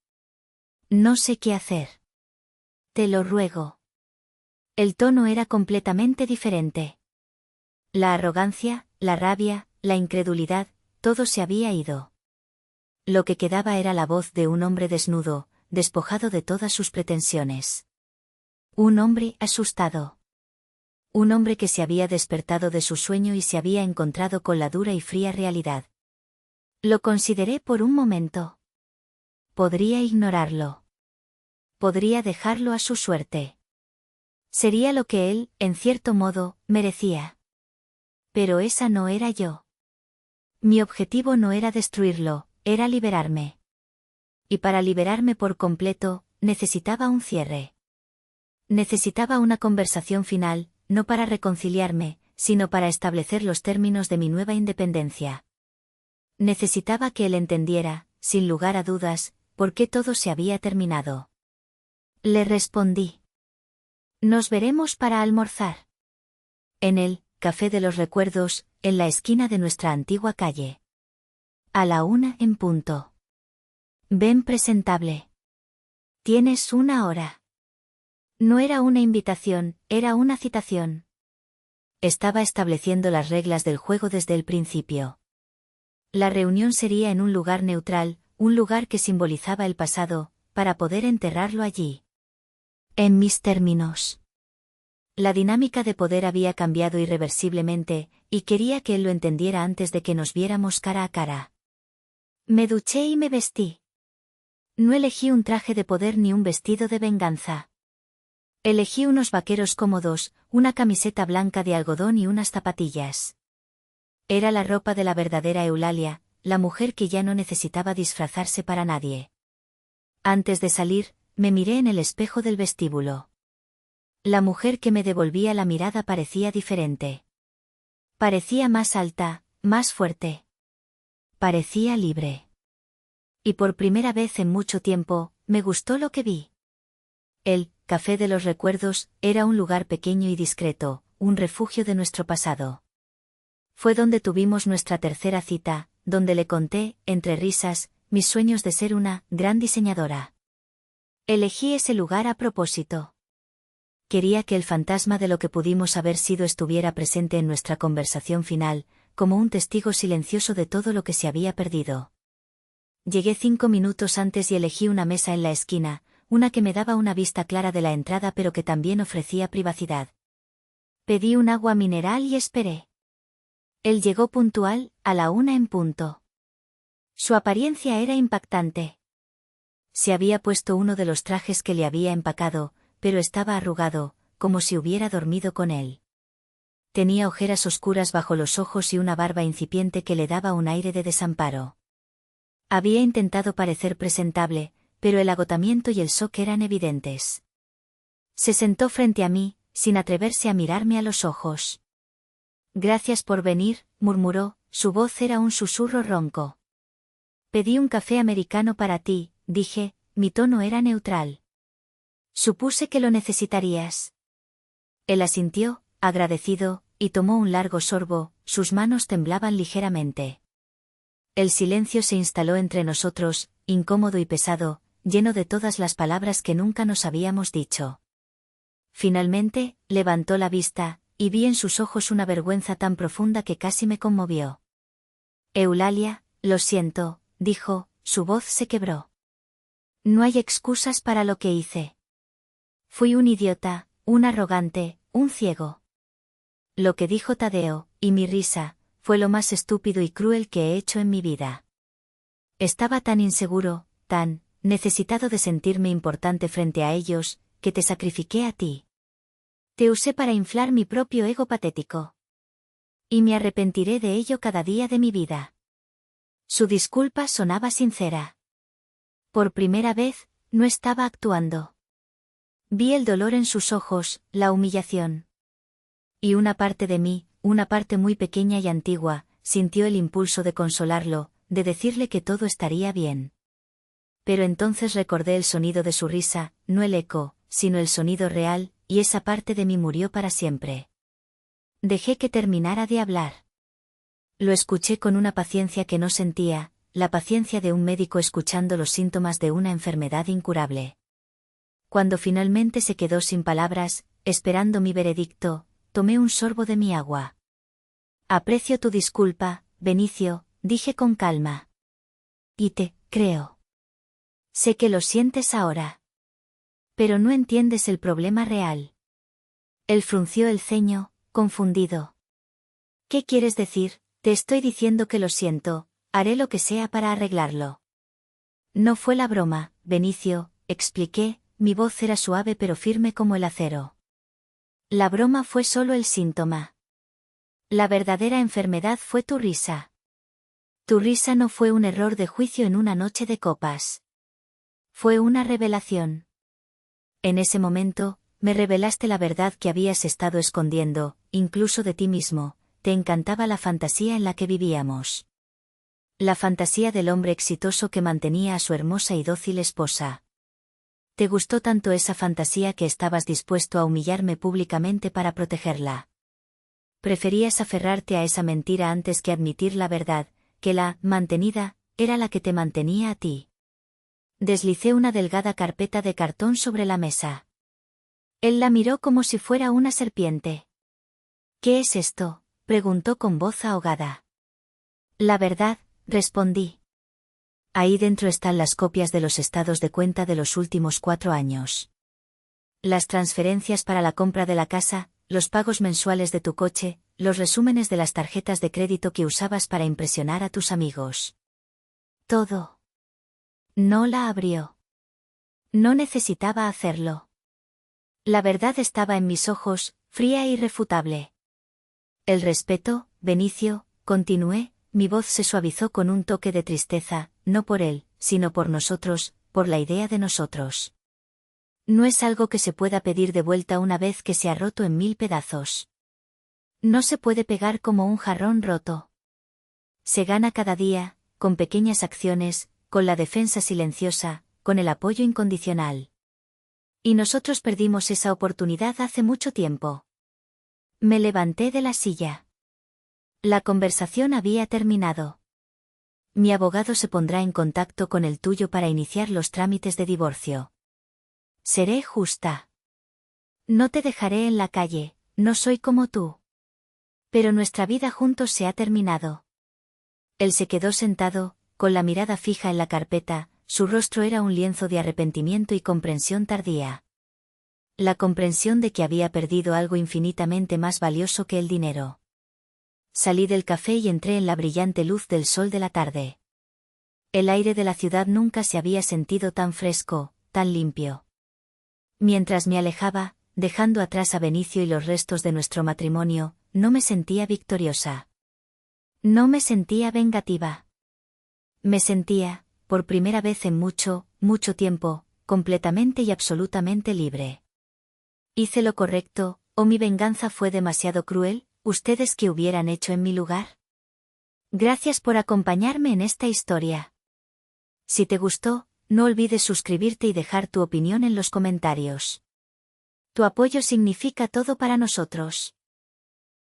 No sé qué hacer. Te lo ruego. El tono era completamente diferente. La arrogancia, la rabia, la incredulidad, todo se había ido. Lo que quedaba era la voz de un hombre desnudo, despojado de todas sus pretensiones. Un hombre asustado. Un hombre que se había despertado de su sueño y se había encontrado con la dura y fría realidad. Lo consideré por un momento. Podría ignorarlo. Podría dejarlo a su suerte. Sería lo que él, en cierto modo, merecía. Pero esa no era yo. Mi objetivo no era destruirlo, era liberarme. Y para liberarme por completo, necesitaba un cierre. Necesitaba una conversación final, no para reconciliarme, sino para establecer los términos de mi nueva independencia. Necesitaba que él entendiera, sin lugar a dudas, por qué todo se había terminado. Le respondí. Nos veremos para almorzar. En el Café de los Recuerdos, en la esquina de nuestra antigua calle. A la 1 en punto. Ven presentable. Tienes 1 hora. No era una invitación, era una citación. Estaba estableciendo las reglas del juego desde el principio. La reunión sería en un lugar neutral, un lugar que simbolizaba el pasado, para poder enterrarlo allí. En mis términos. La dinámica de poder había cambiado irreversiblemente, y quería que él lo entendiera antes de que nos viéramos cara a cara. Me duché y me vestí. No elegí un traje de poder ni un vestido de venganza. Elegí unos vaqueros cómodos, una camiseta blanca de algodón y unas zapatillas. Era la ropa de la verdadera Eulalia, la mujer que ya no necesitaba disfrazarse para nadie. Antes de salir, me miré en el espejo del vestíbulo. La mujer que me devolvía la mirada parecía diferente. Parecía más alta, más fuerte. Parecía libre. Y por primera vez en mucho tiempo, me gustó lo que vi. El Café de los Recuerdos era un lugar pequeño y discreto, un refugio de nuestro pasado. Fue donde tuvimos nuestra tercera cita, donde le conté, entre risas, mis sueños de ser una gran diseñadora. Elegí ese lugar a propósito. Quería que el fantasma de lo que pudimos haber sido estuviera presente en nuestra conversación final, como un testigo silencioso de todo lo que se había perdido. Llegué 5 minutos antes y elegí una mesa en la esquina, una que me daba una vista clara de la entrada pero que también ofrecía privacidad. Pedí un agua mineral y esperé. Él llegó puntual, a la 1 en punto. Su apariencia era impactante. Se había puesto uno de los trajes que le había empacado, pero estaba arrugado, como si hubiera dormido con él. Tenía ojeras oscuras bajo los ojos y una barba incipiente que le daba un aire de desamparo. Había intentado parecer presentable, pero el agotamiento y el shock eran evidentes. Se sentó frente a mí, sin atreverse a mirarme a los ojos. Gracias por venir, murmuró, su voz era un susurro ronco. Pedí un café americano para ti, dije, mi tono era neutral. Supuse que lo necesitarías. Él asintió, agradecido, y tomó un largo sorbo, sus manos temblaban ligeramente. El silencio se instaló entre nosotros, incómodo y pesado, lleno de todas las palabras que nunca nos habíamos dicho. Finalmente, levantó la vista, y vi en sus ojos una vergüenza tan profunda que casi me conmovió. Eulalia, lo siento, dijo, su voz se quebró. No hay excusas para lo que hice. Fui un idiota, un arrogante, un ciego. Lo que dijo Tadeo, y mi risa, fue lo más estúpido y cruel que he hecho en mi vida. Estaba tan inseguro, tan necesitado de sentirme importante frente a ellos, que te sacrifiqué a ti. Te usé para inflar mi propio ego patético. Y me arrepentiré de ello cada día de mi vida. Su disculpa sonaba sincera. Por primera vez, no estaba actuando. Vi el dolor en sus ojos, la humillación. Y una parte de mí, una parte muy pequeña y antigua, sintió el impulso de consolarlo, de decirle que todo estaría bien. Pero entonces recordé el sonido de su risa, no el eco, sino el sonido real, y esa parte de mí murió para siempre. Dejé que terminara de hablar. Lo escuché con una paciencia que no sentía, la paciencia de un médico escuchando los síntomas de una enfermedad incurable. Cuando finalmente se quedó sin palabras, esperando mi veredicto, tomé un sorbo de mi agua. Aprecio tu disculpa, Benicio, dije con calma. Y te creo. Sé que lo sientes ahora. Pero no entiendes el problema real. Él frunció el ceño, confundido. ¿Qué quieres decir? Te estoy diciendo que lo siento, haré lo que sea para arreglarlo. No fue la broma, Benicio, expliqué, mi voz era suave pero firme como el acero. La broma fue solo el síntoma. La verdadera enfermedad fue tu risa. Tu risa no fue un error de juicio en una noche de copas. Fue una revelación. En ese momento, me revelaste la verdad que habías estado escondiendo, incluso de ti mismo, te encantaba la fantasía en la que vivíamos. La fantasía del hombre exitoso que mantenía a su hermosa y dócil esposa. Te gustó tanto esa fantasía que estabas dispuesto a humillarme públicamente para protegerla. Preferías aferrarte a esa mentira antes que admitir la verdad, que la mantenida era la que te mantenía a ti. Deslicé una delgada carpeta de cartón sobre la mesa. Él la miró como si fuera una serpiente. ¿Qué es esto?, preguntó con voz ahogada. La verdad, respondí. Ahí dentro están las copias de los estados de cuenta de los últimos 4 años. Las transferencias para la compra de la casa, los pagos mensuales de tu coche, los resúmenes de las tarjetas de crédito que usabas para impresionar a tus amigos. Todo. No la abrió. No necesitaba hacerlo. La verdad estaba en mis ojos, fría e irrefutable. El respeto, Benicio, continué, mi voz se suavizó con un toque de tristeza, no por él, sino por nosotros, por la idea de nosotros. No es algo que se pueda pedir de vuelta una vez que se ha roto en 1000 pedazos. No se puede pegar como un jarrón roto. Se gana cada día, con pequeñas acciones, con la defensa silenciosa, con el apoyo incondicional. Y nosotros perdimos esa oportunidad hace mucho tiempo. Me levanté de la silla. La conversación había terminado. Mi abogado se pondrá en contacto con el tuyo para iniciar los trámites de divorcio. Seré justa. No te dejaré en la calle, no soy como tú. Pero nuestra vida juntos se ha terminado. Él se quedó sentado, con la mirada fija en la carpeta, su rostro era un lienzo de arrepentimiento y comprensión tardía. La comprensión de que había perdido algo infinitamente más valioso que el dinero. Salí del café y entré en la brillante luz del sol de la tarde. El aire de la ciudad nunca se había sentido tan fresco, tan limpio. Mientras me alejaba, dejando atrás a Benicio y los restos de nuestro matrimonio, no me sentía victoriosa. No me sentía vengativa. Me sentía, por primera vez en mucho, mucho tiempo, completamente y absolutamente libre. ¿Hice lo correcto, o mi venganza fue demasiado cruel? ¿Ustedes qué hubieran hecho en mi lugar? Gracias por acompañarme en esta historia. Si te gustó, no olvides suscribirte y dejar tu opinión en los comentarios. Tu apoyo significa todo para nosotros.